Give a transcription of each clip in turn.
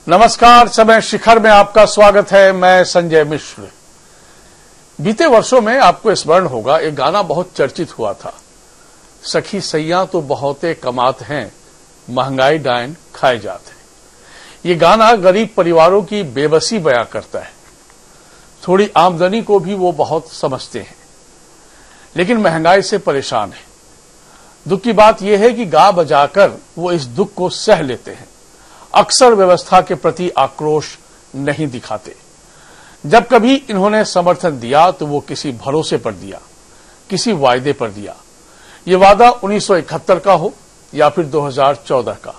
नमस्कार, समय शिखर में आपका स्वागत है। मैं संजय मिश्र। बीते वर्षों में आपको स्मरण होगा, एक गाना बहुत चर्चित हुआ था, सखी सैया तो बहुते कमात हैं, महंगाई डायन खाए जाते हैं। ये गाना गरीब परिवारों की बेबसी बयां करता है। थोड़ी आमदनी को भी वो बहुत समझते हैं, लेकिन महंगाई से परेशान है। दुख की बात यह है कि गा बजाकर वो इस दुख को सह लेते हैं। अक्सर व्यवस्था के प्रति आक्रोश नहीं दिखाते। जब कभी इन्होंने समर्थन दिया तो वो किसी भरोसे पर दिया, किसी वायदे पर दिया। ये वादा 1971 का हो या फिर 2014 का।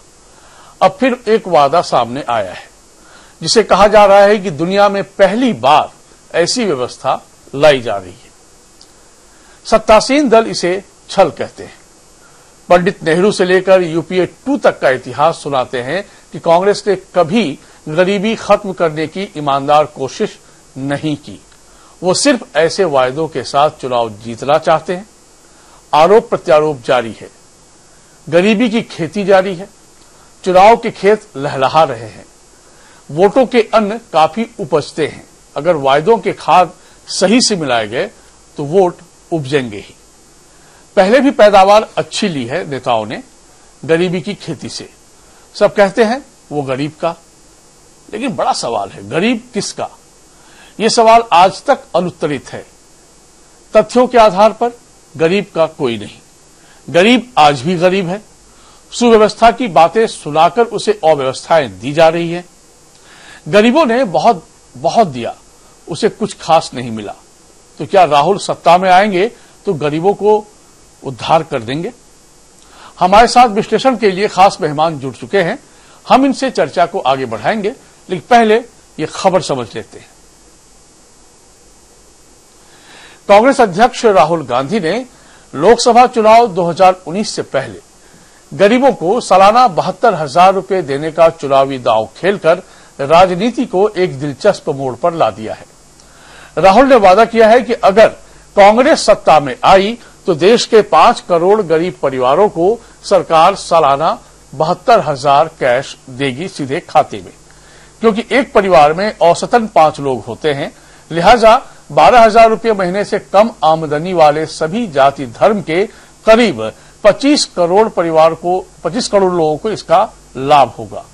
अब फिर एक वादा सामने आया है, जिसे कहा जा रहा है कि दुनिया में पहली बार ऐसी व्यवस्था लाई जा रही है। सत्तासीन दल इसे छल कहते हैं। पंडित नेहरू से लेकर यूपीए 2 तक का इतिहास सुनाते हैं कि कांग्रेस ने कभी गरीबी खत्म करने की ईमानदार कोशिश नहीं की। वो सिर्फ ऐसे वायदों के साथ चुनाव जीतना चाहते हैं। आरोप प्रत्यारोप जारी है, गरीबी की खेती जारी है, चुनाव के खेत लहलहा रहे हैं, वोटों के अन्न काफी उपजते हैं। अगर वायदों के खाद सही से मिलाए गए तो वोट उपजेंगे ही। पहले भी पैदावार अच्छी ली है नेताओं ने गरीबी की खेती से। सब कहते हैं वो गरीब का, लेकिन बड़ा सवाल है, गरीब किसका? ये सवाल आज तक अनुत्तरित है। तथ्यों के आधार पर गरीब का कोई नहीं। गरीब आज भी गरीब है। सुव्यवस्था की बातें सुनाकर उसे अव्यवस्थाएं दी जा रही हैं। गरीबों ने बहुत बहुत दिया, उसे कुछ खास नहीं मिला। तो क्या राहुल सत्ता में आएंगे तो गरीबों को उद्धार कर देंगे? हमारे साथ विश्लेषण के लिए खास मेहमान जुड़ चुके हैं। हम इनसे चर्चा को आगे बढ़ाएंगे, लेकिन पहले ये खबर समझ लेते हैं। कांग्रेस अध्यक्ष राहुल गांधी ने लोकसभा चुनाव 2019 से पहले गरीबों को सालाना 72,000 रुपए देने का चुनावी दांव खेलकर राजनीति को एक दिलचस्प मोड़ पर ला दिया है। राहुल ने वादा किया है कि अगर कांग्रेस सत्ता में आई तो देश के 5 करोड़ गरीब परिवारों को सरकार सालाना 72,000 कैश देगी सीधे खाते में। क्योंकि एक परिवार में औसतन 5 लोग होते हैं, लिहाजा 12,000 रुपये महीने से कम आमदनी वाले सभी जाति धर्म के करीब 25 करोड़ लोगों को इसका लाभ होगा।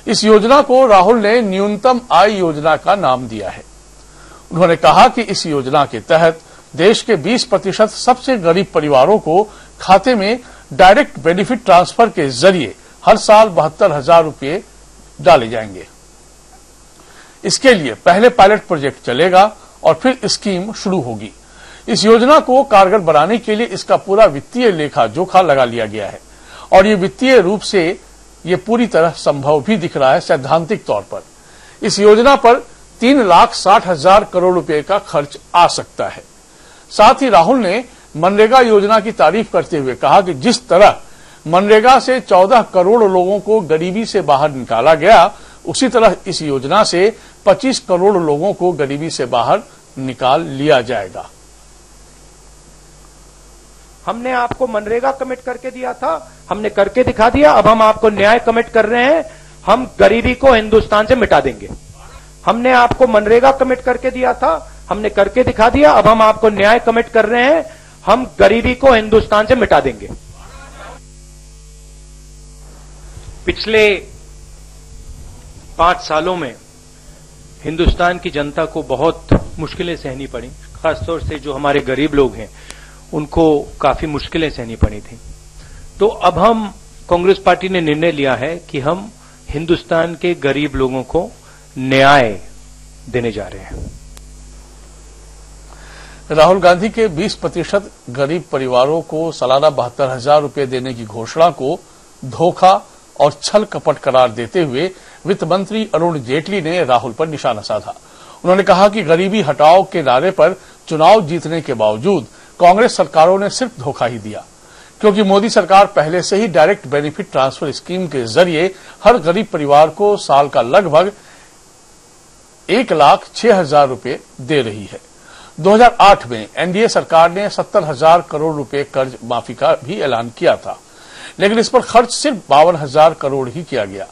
इस योजना को राहुल ने न्यूनतम आय योजना का नाम दिया है। उन्होंने कहा कि इस योजना के तहत देश के 20% सबसे गरीब परिवारों को खाते में डायरेक्ट बेनिफिट ट्रांसफर के जरिए हर साल 72,000 रुपये डाले जाएंगे। इसके लिए पहले पायलट प्रोजेक्ट चलेगा और फिर स्कीम शुरू होगी। इस योजना को कारगर बनाने के लिए इसका पूरा वित्तीय लेखा जोखा लगा लिया गया है और ये वित्तीय रूप से ये पूरी तरह संभव भी दिख रहा है सैद्धांतिक तौर पर। इस योजना पर 3,60,000 करोड़ रुपए का खर्च आ सकता है। साथ ही राहुल ने मनरेगा योजना की तारीफ करते हुए कहा कि जिस तरह मनरेगा से 14 करोड़ लोगों को गरीबी से बाहर निकाला गया, उसी तरह इस योजना से 25 करोड़ लोगों को गरीबी से बाहर निकाल लिया जाएगा। हमने आपको मनरेगा कमिट करके दिया था, हमने करके दिखा दिया। अब हम आपको न्याय कमिट कर रहे हैं, हम गरीबी को हिंदुस्तान से मिटा देंगे। हमने आपको मनरेगा कमिट करके दिया था, हमने करके दिखा दिया। अब हम आपको न्याय कमिट कर रहे हैं, हम गरीबी को हिंदुस्तान से मिटा देंगे। पिछले 5 सालों में हिंदुस्तान की जनता को बहुत मुश्किलें सहनी पड़ी, खासतौर से जो हमारे गरीब लोग हैं उनको काफी मुश्किलें सहनी पड़ी थी। तो अब हम कांग्रेस पार्टी ने निर्णय लिया है कि हम हिंदुस्तान के गरीब लोगों को न्याय देने जा रहे हैं। राहुल गांधी के 20% गरीब परिवारों को सालाना 72,000 रुपये देने की घोषणा को धोखा और छल कपट करार देते हुए वित्त मंत्री अरुण जेटली ने राहुल पर निशाना साधा। उन्होंने कहा कि गरीबी हटाओ के नारे पर चुनाव जीतने के बावजूद कांग्रेस सरकारों ने सिर्फ धोखा ही दिया, क्योंकि मोदी सरकार पहले से ही डायरेक्ट बेनिफिट ट्रांसफर स्कीम के जरिए हर गरीब परिवार को साल का लगभग 1,06,000 रुपये दे रही है। 2008 में एनडीए सरकार ने 70,000 करोड़ रुपए कर्ज माफी का भी ऐलान किया था, लेकिन इस पर खर्च सिर्फ 52,000 करोड़ ही किया गया।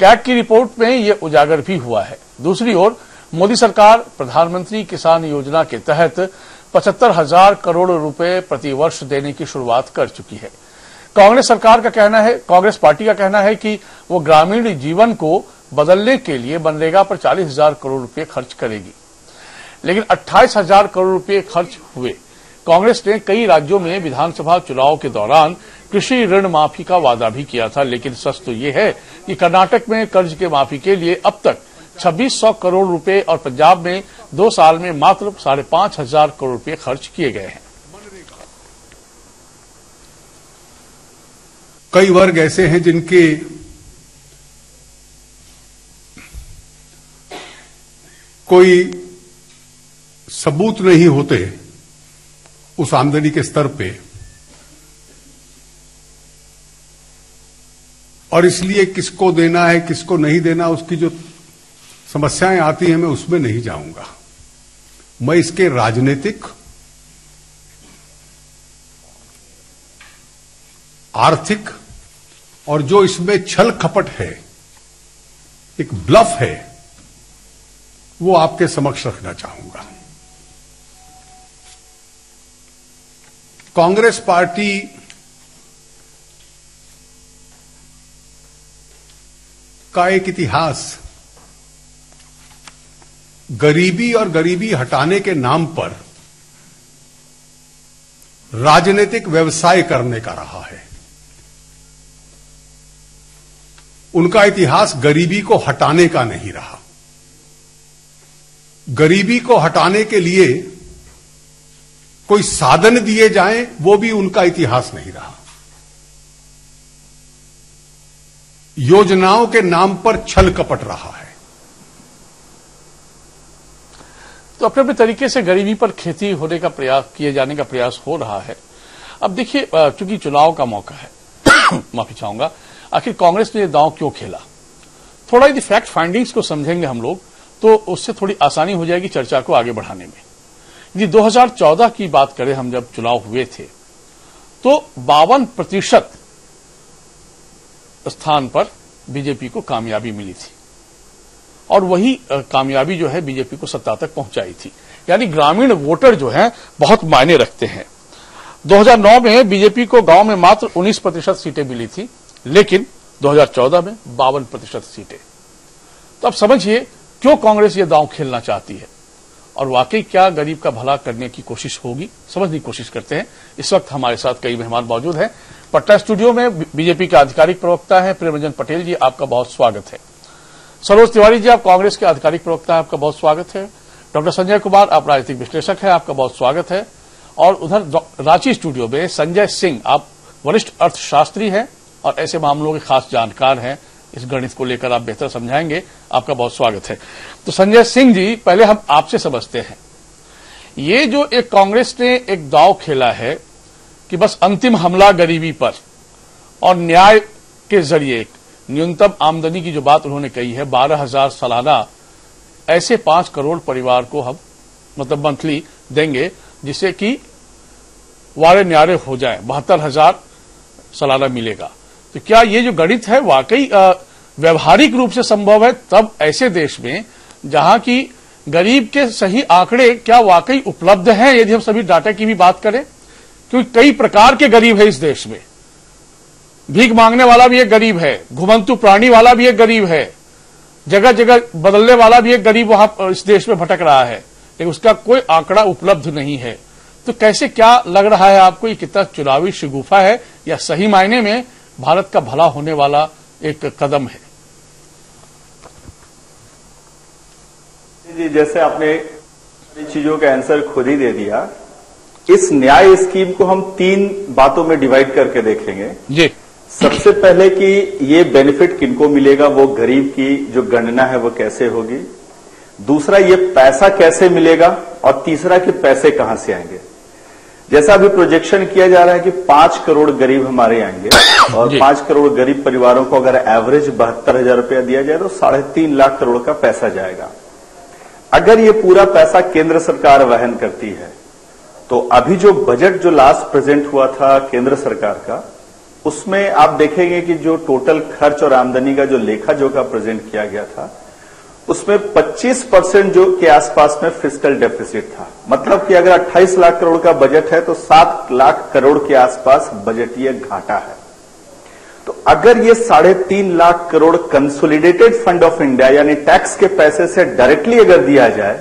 कैग की रिपोर्ट में ये उजागर भी हुआ है। दूसरी ओर मोदी सरकार प्रधानमंत्री किसान योजना के तहत 75,000 करोड़ रुपए प्रतिवर्ष देने की शुरुआत कर चुकी है। कांग्रेस पार्टी का कहना है कि वो ग्रामीण जीवन को बदलने के लिए मनरेगा पर 40,000 करोड़ रुपए खर्च करेगी, लेकिन 28,000 करोड़ रुपए खर्च हुए। कांग्रेस ने कई राज्यों में विधानसभा चुनाव के दौरान कृषि ऋण माफी का वादा भी किया था, लेकिन सच तो ये है कि कर्नाटक में कर्ज के माफी के लिए अब तक 2600 करोड़ रुपए और पंजाब में 2 साल में मात्र 5,500 करोड़ रुपए खर्च किए गए हैं। कई वर्ग ऐसे हैं जिनके कोई सबूत नहीं होते उस आमदनी के स्तर पे, और इसलिए किसको देना है किसको नहीं देना उसकी जो समस्याएं आती हैं मैं उसमें नहीं जाऊंगा। मैं इसके राजनीतिक, आर्थिक और जो इसमें छल कपट है, एक ब्लफ है, वो आपके समक्ष रखना चाहूंगा। कांग्रेस पार्टी का एक इतिहास गरीबी और गरीबी हटाने के नाम पर राजनीतिक व्यवसाय करने का रहा है। उनका इतिहास गरीबी को हटाने का नहीं रहा। गरीबी को हटाने के लिए कोई साधन दिए जाएं, वो भी उनका इतिहास नहीं रहा। योजनाओं के नाम पर छल कपट रहा है। तो अपने अपने तरीके से गरीबी पर खेती होने का प्रयास किए जाने का प्रयास हो रहा है। अब देखिए, चूंकि चुनाव का मौका है माफी चाहूंगा, आखिर कांग्रेस ने यह दांव क्यों खेला? थोड़ा यदि फैक्ट फाइंडिंग्स को समझेंगे हम लोग तो उससे थोड़ी आसानी हो जाएगी चर्चा को आगे बढ़ाने में। यदि 2014 की बात करें, हम जब चुनाव हुए थे तो 52% स्थान पर बीजेपी को कामयाबी मिली थी और वही कामयाबी जो है बीजेपी को सत्ता तक पहुंचाई थी। यानी ग्रामीण वोटर जो हैं बहुत मायने रखते हैं। 2009 में बीजेपी को गांव में मात्र 19% सीटें मिली थी, लेकिन 2014 में 52% सीटें। तो अब समझिए क्यों कांग्रेस ये दांव खेलना चाहती है और वाकई क्या गरीब का भला करने की कोशिश होगी, समझने की कोशिश करते हैं। इस वक्त हमारे साथ कई मेहमान मौजूद हैं। पटना स्टूडियो में बीजेपी के आधिकारिक प्रवक्ता हैं प्रेमरंजन पटेल जी, आपका बहुत स्वागत है। सरोज तिवारी जी, आप कांग्रेस के आधिकारिक प्रवक्ता हैं, आपका बहुत स्वागत है। डॉक्टर संजय कुमार, आप राजनीतिक विश्लेषक हैं, आपका बहुत स्वागत है। और उधर रांची स्टूडियो में संजय सिंह, आप वरिष्ठ अर्थशास्त्री हैं और ऐसे मामलों के खास जानकार हैं, इस गणित को लेकर आप बेहतर समझाएंगे, आपका बहुत स्वागत है। तो संजय सिंह जी, पहले हम आपसे समझते हैं, ये जो एक कांग्रेस ने एक दांव खेला है कि बस अंतिम हमला गरीबी पर और न्याय के जरिए न्यूनतम आमदनी की जो बात उन्होंने कही है 12,000 सालाना, ऐसे 5 करोड़ परिवार को हम मतलब मंथली देंगे जिससे कि वारे न्यारे हो जाए, 72,000 सालाना मिलेगा। तो क्या ये जो गणित है वाकई व्यवहारिक रूप से संभव है? तब ऐसे देश में जहां की गरीब के सही आंकड़े क्या वाकई उपलब्ध हैं, यदि हम सभी डाटा की भी बात करें? क्योंकि कई प्रकार के गरीब है इस देश में। भीख मांगने वाला भी एक गरीब है, घुमंतु प्राणी वाला भी एक गरीब है, जगह जगह बदलने वाला भी एक गरीब वहां इस देश में भटक रहा है, लेकिन उसका कोई आंकड़ा उपलब्ध नहीं है। तो कैसे, क्या लग रहा है आपको, ये कितना चुनावी शगुफा है या सही मायने में भारत का भला होने वाला एक कदम है? जी, जैसे आपने चीजों का आंसर खुद ही दे दिया। इस न्याय स्कीम को हम 3 बातों में डिवाइड करके देखेंगे जी। सबसे पहले कि ये बेनिफिट किनको मिलेगा, वो गरीब की जो गणना है वो कैसे होगी। दूसरा, ये पैसा कैसे मिलेगा, और तीसरा कि पैसे कहां से आएंगे। जैसा अभी प्रोजेक्शन किया जा रहा है कि 5 करोड़ गरीब हमारे आएंगे और 5 करोड़ गरीब परिवारों को अगर एवरेज 72,000 रुपया दिया जाए तो 3.5 लाख करोड़ का पैसा जाएगा। अगर ये पूरा पैसा केंद्र सरकार वहन करती है तो अभी जो बजट जो लास्ट प्रेजेंट हुआ था केंद्र सरकार का, उसमें आप देखेंगे कि जो टोटल खर्च और आमदनी का जो लेखा जोखा प्रेजेंट किया गया था, उसमें 25% जो के आसपास में फिस्कल डेफिसिट था। मतलब कि अगर 28 लाख करोड़ का बजट है तो 7 लाख करोड़ के आसपास बजटीय घाटा है। तो अगर ये 3.5 lakh crore consolidated fund of India यानी टैक्स के पैसे से डायरेक्टली अगर दिया जाए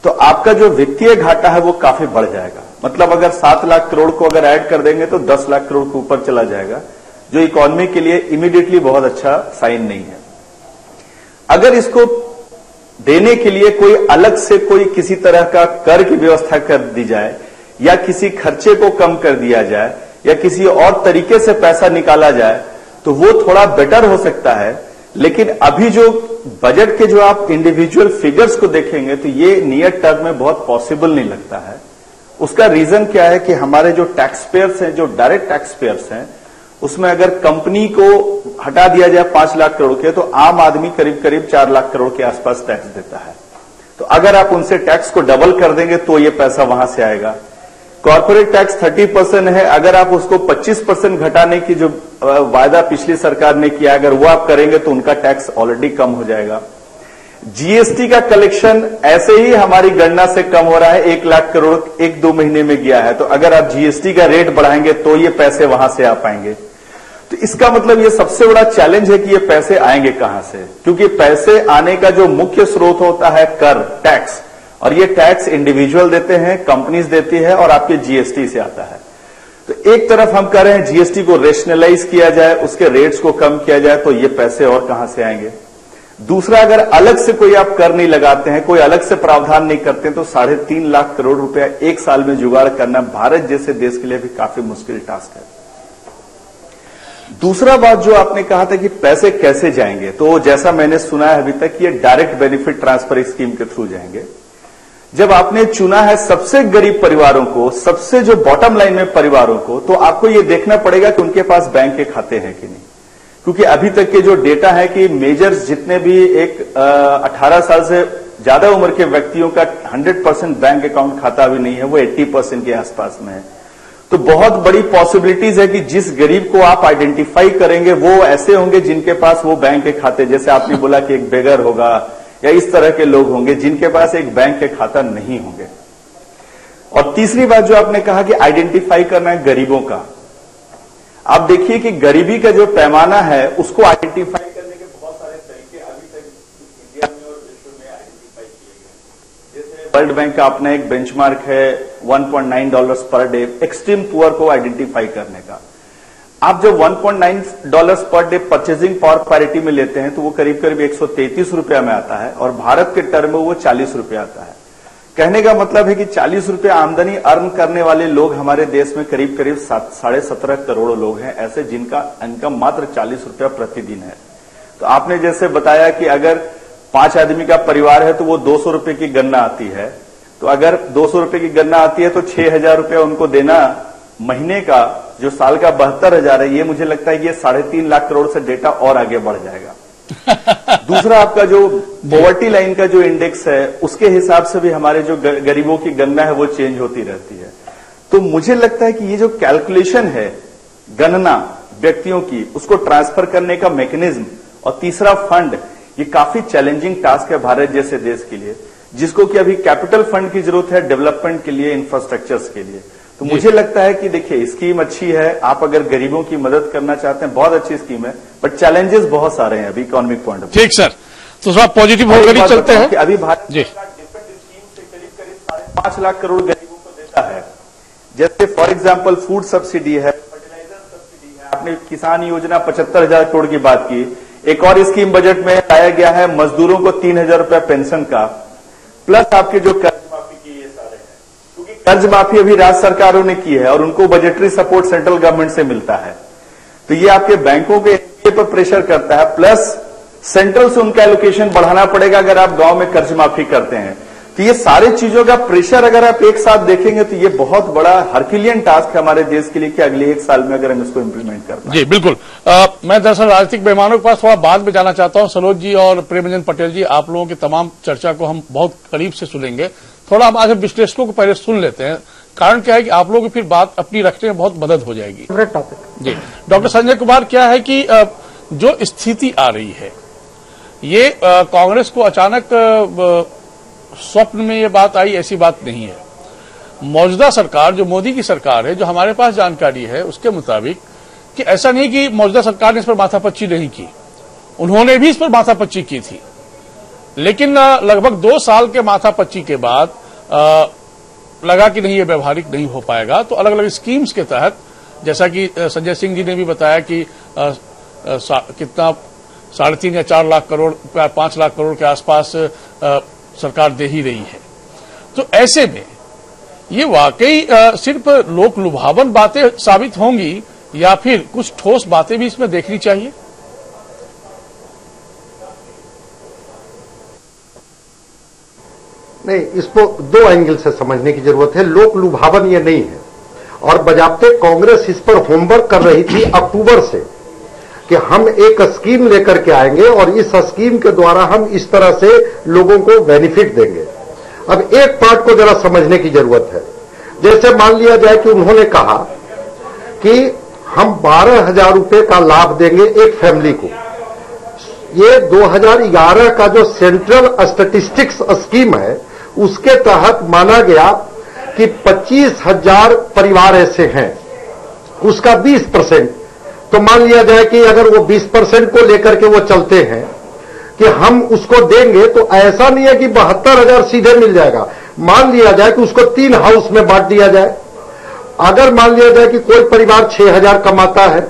तो आपका जो वित्तीय घाटा है वो काफी बढ़ जाएगा। मतलब अगर 7 लाख करोड़ को अगर ऐड कर देंगे तो 10 लाख करोड़ के ऊपर चला जाएगा, जो इकोनॉमी के लिए इमीडिएटली बहुत अच्छा साइन नहीं है। अगर इसको देने के लिए कोई अलग से कोई किसी तरह का कर की व्यवस्था कर दी जाए या किसी खर्चे को कम कर दिया जाए या किसी और तरीके से पैसा निकाला जाए तो वो थोड़ा बेटर हो सकता है। लेकिन अभी जो बजट के जो आप इंडिविजुअल फिगर्स को देखेंगे तो ये नियर टर्म में बहुत पॉसिबल नहीं लगता है। उसका रीजन क्या है कि हमारे जो टैक्स पेयर्स हैं, जो डायरेक्ट टैक्स पेयर्स हैं, उसमें अगर कंपनी को हटा दिया जाए 5 लाख करोड़ के तो आम आदमी करीब करीब 4 लाख करोड़ के आसपास टैक्स देता है। तो अगर आप उनसे टैक्स को डबल कर देंगे तो ये पैसा वहां से आएगा। कॉर्पोरेट टैक्स 30% है, अगर आप उसको 25% घटाने की जो वायदा पिछली सरकार ने किया अगर वो आप करेंगे तो उनका टैक्स ऑलरेडी कम हो जाएगा। जीएसटी का कलेक्शन ऐसे ही हमारी गणना से कम हो रहा है, 1 लाख करोड़ 1-2 महीने में गया है। तो अगर आप जीएसटी का रेट बढ़ाएंगे तो ये पैसे वहां से आ पाएंगे। तो इसका मतलब ये सबसे बड़ा चैलेंज है कि ये पैसे आएंगे कहां से, क्योंकि पैसे आने का जो मुख्य स्रोत होता है कर, टैक्स, और ये टैक्स इंडिविजुअल देते हैं, कंपनीज देती है और आपके जीएसटी से आता है। तो एक तरफ हम कह रहे हैं जीएसटी को रेशनलाइज किया जाए, उसके रेट्स को कम किया जाए तो ये पैसे और कहां से आएंगे। दूसरा, अगर अलग से कोई आप कर नहीं लगाते हैं, कोई अलग से प्रावधान नहीं करते हैं तो 3.5 लाख करोड़ रुपया एक साल में जुगाड़ करना भारत जैसे देश के लिए भी काफी मुश्किल टास्क है। दूसरा बात जो आपने कहा था कि पैसे कैसे जाएंगे, तो जैसा मैंने सुना है अभी तक ये डायरेक्ट बेनिफिट ट्रांसफर स्कीम के थ्रू जाएंगे। जब आपने चुना है सबसे गरीब परिवारों को, सबसे जो बॉटम लाइन में परिवारों को, तो आपको ये देखना पड़ेगा कि उनके पास बैंक के खाते हैं कि नहीं। क्योंकि अभी तक के जो डेटा है कि मेजर्स जितने भी एक 18 साल से ज्यादा उम्र के व्यक्तियों का 100% बैंक अकाउंट खाता भी नहीं है, वो 80% के आसपास में है। तो बहुत बड़ी पॉसिबिलिटीज है कि जिस गरीब को आप आइडेंटिफाई करेंगे वो ऐसे होंगे जिनके पास वो बैंक के खाते, जैसे आपने बोला कि एक बेगर होगा या इस तरह के लोग होंगे जिनके पास एक बैंक के खाता नहीं होंगे। और तीसरी बात जो आपने कहा कि आइडेंटिफाई करना है गरीबों का, आप देखिए कि गरीबी का जो पैमाना है उसको आइडेंटिफाई करने के बहुत सारे तरीके अभी तक इंडिया में और विश्व में आइडेंटिफाई किए गए। जैसे वर्ल्ड बैंक का अपना एक बेंचमार्क है $1.9 पर डे एक्सट्रीम पुअर को आइडेंटिफाई करने का। आप जब $1.9 per day purchasing power parity में लेते हैं तो वो करीब करीब 133 रुपया में आता है और भारत के टर्म में वो 40 रुपया आता है। कहने का मतलब है कि 40 रुपया आमदनी अर्न करने वाले लोग हमारे देश में करीब करीब 17.5 करोड़ लोग हैं ऐसे जिनका इनकम मात्र 40 रुपया प्रतिदिन है। तो आपने जैसे बताया कि अगर 5 आदमी का परिवार है तो वो 200 रुपए की गणना आती है। तो अगर 200 रुपए की गणना आती है तो 6,000 रुपया उनको देना महीने का, जो साल का 72,000 है, ये मुझे लगता है कि ये 3.5 लाख करोड़ से डेटा और आगे बढ़ जाएगा। दूसरा, आपका जो पॉवर्टी लाइन का जो इंडेक्स है उसके हिसाब से भी हमारे जो गरीबों की गणना है वो चेंज होती रहती है। तो मुझे लगता है कि ये जो कैलकुलेशन है गणना व्यक्तियों की, उसको ट्रांसफर करने का मैकेनिज्म, और तीसरा फंड, ये काफी चैलेंजिंग टास्क है भारत जैसे देश के लिए, जिसको कि अभी कैपिटल फंड की जरूरत है डेवलपमेंट के लिए, इंफ्रास्ट्रक्चर्स के लिए। तो मुझे लगता है कि देखिए स्कीम अच्छी है, आप अगर गरीबों की मदद करना चाहते हैं बहुत अच्छी स्कीम है, बट चैलेंजेस बहुत सारे हैं अभी इकोनॉमिक पॉइंट ऑफ व्यू। ठीक सर, तो थोड़ा पॉजिटिव होकर ही चलते हैं। अभी भारत सरकार डिफरेंट स्कीम से करीब 5 लाख करोड़ गरीबों को देता है। जैसे फॉर एग्जाम्पल फूड सब्सिडी है, फर्टिलाइजर सब्सिडी है, आपने किसान योजना 75,000 करोड़ की बात की। एक और स्कीम बजट में लाया गया है मजदूरों को 3,000 रुपया पेंशन का, प्लस आपके जो कर्ज माफी की, ये सारे हैं। क्योंकि कर्ज माफी अभी राज्य सरकारों ने की है और उनको बजटरी सपोर्ट सेंट्रल गवर्नमेंट से मिलता है, तो ये आपके बैंकों के एनपीए पर प्रेशर करता है, प्लस सेंट्रल से उनका एलोकेशन बढ़ाना पड़ेगा अगर आप गांव में कर्ज माफी करते हैं। तो ये सारे चीजों का प्रेशर अगर आप एक साथ देखेंगे तो ये बहुत बड़ा हरकिलियन टास्क है हमारे देश के लिए कि अगले 1 साल में अगर हम इसको इम्प्लीमेंट कर पाएं। जी बिल्कुल। मैं दरअसल राजनीतिक मेहमानों के पास थोड़ा बाद में जाना चाहता हूं। सरोज जी और प्रेमचंद पटेल जी, आप लोगों की तमाम चर्चा को हम बहुत करीब से सुनेंगे। थोड़ा हम आज विश्लेषकों को पहले सुन लेते हैं कारण क्या है कि आप लोगों की फिर बात अपनी रखने में बहुत मदद हो जाएगी। जी डॉक्टर संजय कुमार, क्या है कि जो स्थिति आ रही है ये कांग्रेस को अचानक स्वप्न में ये बात आई, ऐसी बात नहीं है। मौजूदा सरकार जो मोदी की सरकार है, जो हमारे पास जानकारी है उसके मुताबिक कि ऐसा नहीं कि मौजूदा सरकार ने इस पर माथापच्ची नहीं की, उन्होंने भी इस पर माथापच्ची की थी, लेकिन लगभग 2 साल के माथापच्ची के बाद लगा कि नहीं ये व्यवहारिक नहीं हो पाएगा। तो अलग अलग स्कीम्स के तहत, जैसा कि संजय सिंह जी ने भी बताया कि कितना 3.5 या 4 लाख करोड़, 5 लाख करोड़ के आसपास सरकार दे ही रही है। तो ऐसे में ये वाकई सिर्फ लोक लुभावन बातें साबित होंगी या फिर कुछ ठोस बातें भी इसमें देखनी चाहिए? नहीं, इसको 2 एंगल से समझने की जरूरत है। लोक लुभावन ये नहीं है, और बजाते कांग्रेस इस पर होमवर्क कर रही थी अक्टूबर से कि हम एक स्कीम लेकर के आएंगे और इस स्कीम के द्वारा हम इस तरह से लोगों को बेनिफिट देंगे। अब एक पार्ट को जरा समझने की जरूरत है। जैसे मान लिया जाए कि उन्होंने कहा कि हम 12,000 रुपए का लाभ देंगे एक फैमिली को। ये 2011 का जो सेंट्रल स्टैटिस्टिक्स स्कीम है उसके तहत माना गया कि 25,000 परिवार ऐसे हैं, उसका 20%। तो मान लिया जाए कि अगर वो 20% को लेकर के वो चलते हैं कि हम उसको देंगे, तो ऐसा नहीं है कि 72,000 सीधे मिल जाएगा। मान लिया जाए कि उसको 3 हाउस में बांट दिया जाए। अगर मान लिया जाए कि कोई परिवार 6,000 कमाता है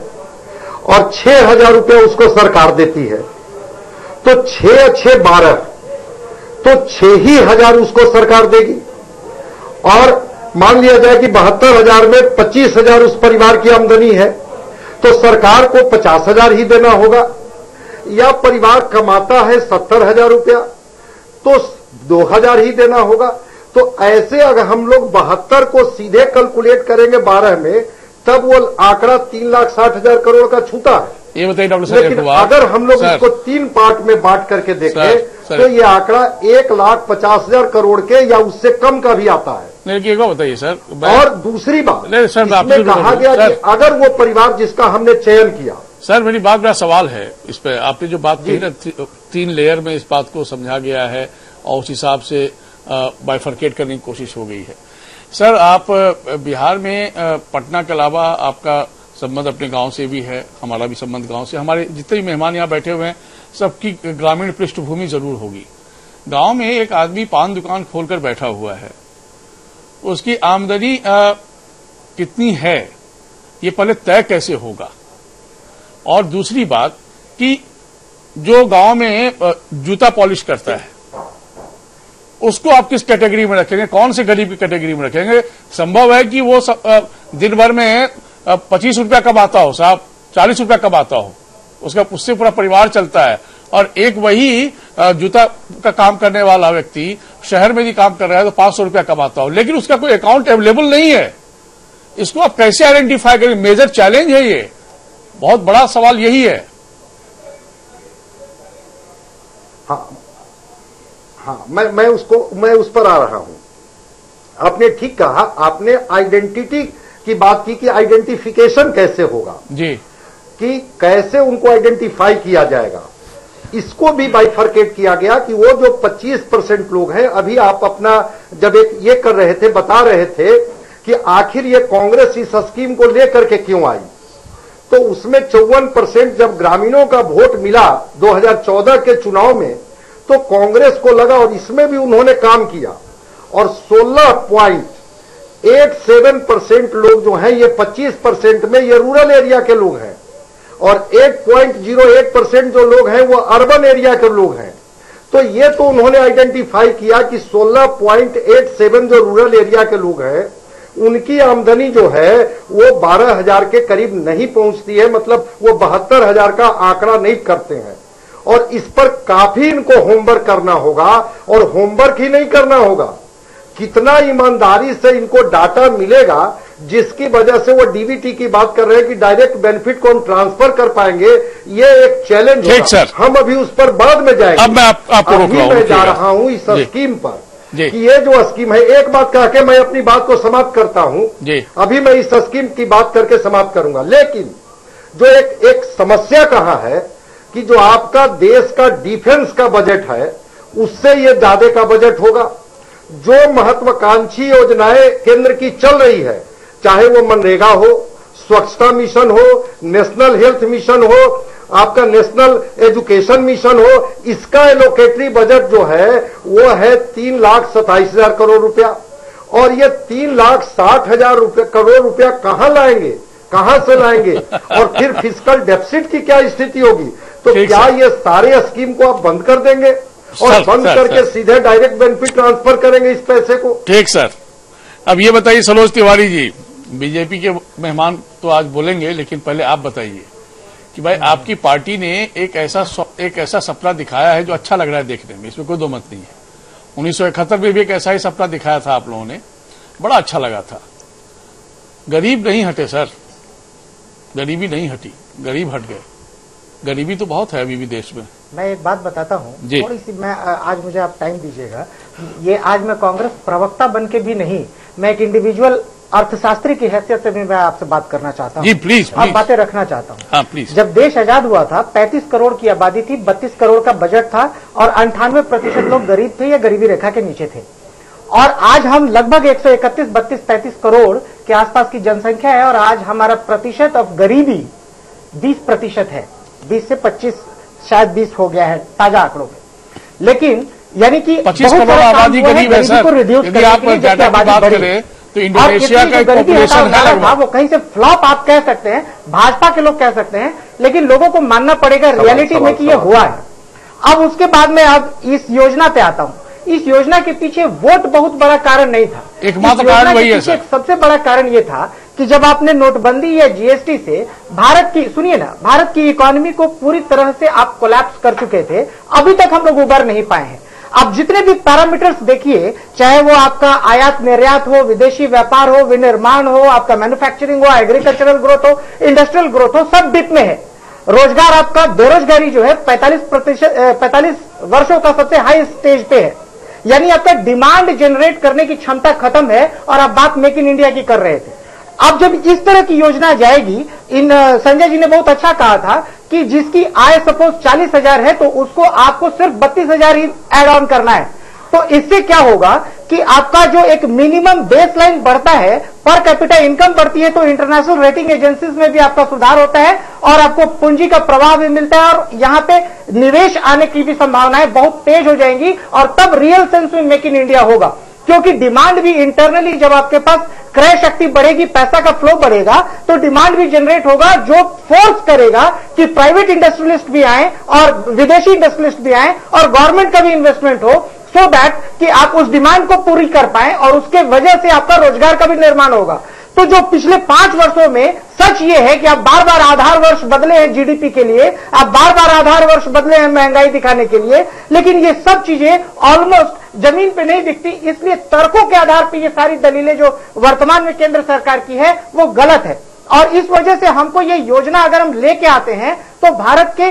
और 6,000 रुपये उसको सरकार देती है, तो 6×6 12, तो 6,000 उसको सरकार देगी। और मान लिया जाए कि 72,000 में 25,000 उस परिवार की आमदनी है, तो सरकार को 50,000 ही देना होगा। या परिवार कमाता है 70,000 रुपया, तो 2,000 ही देना होगा। तो ऐसे अगर हम लोग 72 को सीधे कैलकुलेट करेंगे 12 में, तब वो आंकड़ा 3,60,000 करोड़ का छूता है। ये बताइए डॉक्टर लेकिन अगर हम लोग इसको 3 पार्ट में बांट करके देखें तो ये आंकड़ा 1,50,000 करोड़ के या उससे कम का भी आता है। एक बात बताइए सर। और दूसरी बात, इसमें कहा गया कि अगर वो परिवार जिसका हमने चयन किया। सर मेरी बात, मेरा सवाल है इस पे, आपने जो बात कही ना 3 लेयर में इस बात को समझा गया है और उस हिसाब से बाइफरकेट करने की कोशिश हो गई है। सर आप बिहार में पटना के अलावा आपका संबंध अपने गांव से भी है, हमारा भी संबंध गांव से। हमारे जितने भी मेहमान यहाँ बैठे हुए हैं सबकी ग्रामीण पृष्ठभूमि जरूर होगी। गांव में एक आदमी पान दुकान खोलकर बैठा हुआ है, उसकी आमदनी कितनी है ये पहले तय कैसे होगा? और दूसरी बात कि जो गांव में जूता पॉलिश करता है उसको आप किस कैटेगरी में रखेंगे, कौन से गरीब की कैटेगरी में रखेंगे? संभव है कि वो दिन भर में 25 रुपया कमाता हो साहब, 40 रुपया कमाता हो, उससे पूरा परिवार चलता है, और एक वही जूता का काम करने वाला व्यक्ति शहर में भी काम कर रहा है तो 500 रुपया कमाता हो, लेकिन उसका कोई अकाउंट अवेलेबल नहीं है। इसको आप कैसे आइडेंटिफाई करेंगे? मेजर चैलेंज है ये, बहुत बड़ा सवाल यही है। हाँ, मैं उस पर आ रहा हूं। आपने ठीक कहा, आपने आइडेंटिटी की बात की कि आइडेंटिफिकेशन कैसे होगा जी, कि कैसे उनको आइडेंटिफाई किया जाएगा। इसको भी बाइफरकेट किया गया कि वो जो 25% लोग हैं, अभी आप अपना जब एक ये कर रहे थे, बता रहे थे कि आखिर ये कांग्रेस इस स्कीम को लेकर के क्यों आई, तो उसमें 54% जब ग्रामीणों का वोट मिला 2014 के चुनाव में, तो कांग्रेस को लगा, और इसमें भी उन्होंने काम किया, और 16.87% लोग जो हैं ये 25% में ये रूरल एरिया के लोग हैं, और 8.08% जो लोग हैं वो अर्बन एरिया के लोग हैं। तो ये तो उन्होंने आइडेंटिफाई किया कि 16.87 जो रूरल एरिया के लोग हैं उनकी आमदनी जो है वो 12,000 के करीब नहीं पहुंचती है, मतलब वो 72,000 का आंकड़ा नहीं करते हैं। और इस पर काफी इनको होमवर्क करना होगा, और होमवर्क ही नहीं करना होगा, कितना ईमानदारी से इनको डाटा मिलेगा जिसकी वजह से वो डीबीटी की बात कर रहे हैं कि डायरेक्ट बेनिफिट को हम ट्रांसफर कर पाएंगे, ये एक चैलेंज होगा। हम अभी उस पर बाद में जाएंगे। अब मैं आपको रोक रहा हूं, मैं जा रहा हूं इस स्कीम पर कि ये जो स्कीम है, एक बात कह के मैं अपनी बात को समाप्त करता हूं। अभी मैं इस स्कीम की बात करके समाप्त करूंगा, लेकिन जो एक समस्या कहां है कि जो आपका देश का डिफेंस का बजट है उससे ये ज्यादा का बजट होगा। जो महत्वाकांक्षी योजनाएं केंद्र की चल रही है, चाहे वो मनरेगा हो, स्वच्छता मिशन हो, नेशनल हेल्थ मिशन हो, आपका नेशनल एजुकेशन मिशन हो, इसका एलोकेटरी बजट जो है वो है 3,27,000 करोड़ रुपया। और ये 3,60,000 करोड़ रुपया कहां लाएंगे, कहां से लाएंगे? और फिर फिस्कल डेफिसिट की क्या स्थिति होगी? तो क्या ये सारे स्कीम को आप बंद कर देंगे और बंद करके सीधे डायरेक्ट बेनिफिट ट्रांसफर करेंगे इस पैसे को? ठीक सर। अब ये बताइए सरोज तिवारी जी, बीजेपी के मेहमान तो आज बोलेंगे, लेकिन पहले आप बताइए कि भाई आपकी पार्टी ने एक ऐसा सपना दिखाया है जो अच्छा लग रहा है देखने में, इसमें कोई दो मत नहीं है। 1971 में भी एक ऐसा ही सपना दिखाया था आप लोगों ने, बड़ा अच्छा लगा था। गरीब नहीं हटे सर, गरीबी नहीं हटी, गरीब हट गए। गरीबी तो बहुत है अभी भी देश में। मैं एक बात बताता हूँ, थोड़ी सी मैं आज मुझे आप टाइम दीजिएगा। ये आज मैं कांग्रेस प्रवक्ता बन के भी नहीं, मैं एक इंडिविजुअल अर्थशास्त्री की हैसियत से भी मैं आपसे बात करना चाहता हूँ। जी प्लीज, आप बातें रखना चाहता हूँ। हाँ प्लीज। जब देश आजाद हुआ था 35 करोड़ की आबादी थी, 32 करोड़ का बजट था और 98% लोग गरीब थे या गरीबी रेखा के नीचे थे। और आज हम लगभग 131, 32, 33 करोड़ के आसपास की जनसंख्या है और आज हमारा प्रतिशत ऑफ गरीबी 20% है, 20 से 25, शायद 20 हो गया है ताजा आंकड़ों में। लेकिन यानी कि 25 करोड़ आबादी गरीब है सर। यदि आप डाटा की बात करें तो इंडोनेशिया का एक पॉपुलेशन है, वो कहीं से फ्लॉप आप कह सकते हैं, भाजपा के लोग कह सकते हैं, लेकिन लोगों को मानना पड़ेगा रियलिटी में कि ये हुआ है। अब उसके बाद में अब इस योजना पे आता हूं। इस योजना के पीछे वोट बहुत बड़ा कारण नहीं था, एकमात्र कारण वही है सर। सबसे बड़ा कारण ये था कि जब आपने नोटबंदी या जीएसटी से भारत की, सुनिए ना, भारत की इकोनॉमी को पूरी तरह से आप कोलैप्स कर चुके थे, अभी तक हम लोग उबर नहीं पाए हैं। आप जितने भी पैरामीटर्स देखिए, चाहे वो आपका आयात निर्यात हो, विदेशी व्यापार हो, विनिर्माण हो, आपका मैन्युफैक्चरिंग हो, एग्रीकल्चरल ग्रोथ हो, इंडस्ट्रियल ग्रोथ हो, सब डिप में है। रोजगार आपका, बेरोजगारी जो है 45 वर्षों का सबसे हाई स्टेज पे है। यानी आपका डिमांड जनरेट करने की क्षमता खत्म है और आप बात मेक इन इंडिया की कर रहे थे। अब जब इस तरह की योजना जाएगी, संजय जी ने बहुत अच्छा कहा था कि जिसकी आय सपोज 40,000 है तो उसको आपको सिर्फ 32,000 ही एड ऑन करना है। तो इससे क्या होगा कि आपका जो एक मिनिमम बेसलाइन बढ़ता है, पर कैपिटा इनकम बढ़ती है, तो इंटरनेशनल रेटिंग एजेंसीज में भी आपका सुधार होता है और आपको पूंजी का प्रवाह भी मिलता है और यहां पे निवेश आने की भी संभावनाएं बहुत तेज हो जाएंगी और तब रियल सेंस में मेक इन इंडिया होगा। क्योंकि डिमांड भी इंटरनली, जब आपके पास क्रय शक्ति बढ़ेगी, पैसा का फ्लो बढ़ेगा, तो डिमांड भी जनरेट होगा, जो फोर्स करेगा कि प्राइवेट इंडस्ट्रियलिस्ट भी आए और विदेशी इंडस्ट्रियलिस्ट भी आए और गवर्नमेंट का भी इन्वेस्टमेंट हो, सो दैट कि आप उस डिमांड को पूरी कर पाए और उसके वजह से आपका रोजगार का भी निर्माण होगा। तो जो पिछले 5 वर्षों में सच ये है कि आप बार बार आधार वर्ष बदले हैं जीडीपी के लिए, आप बार बार आधार वर्ष बदले हैं महंगाई दिखाने के लिए, लेकिन ये सब चीजें ऑलमोस्ट जमीन पे नहीं दिखती। इसलिए तर्कों के आधार पर ये सारी दलीलें जो वर्तमान में केंद्र सरकार की है वो गलत है। और इस वजह से हमको ये योजना अगर हम लेके आते हैं तो भारत के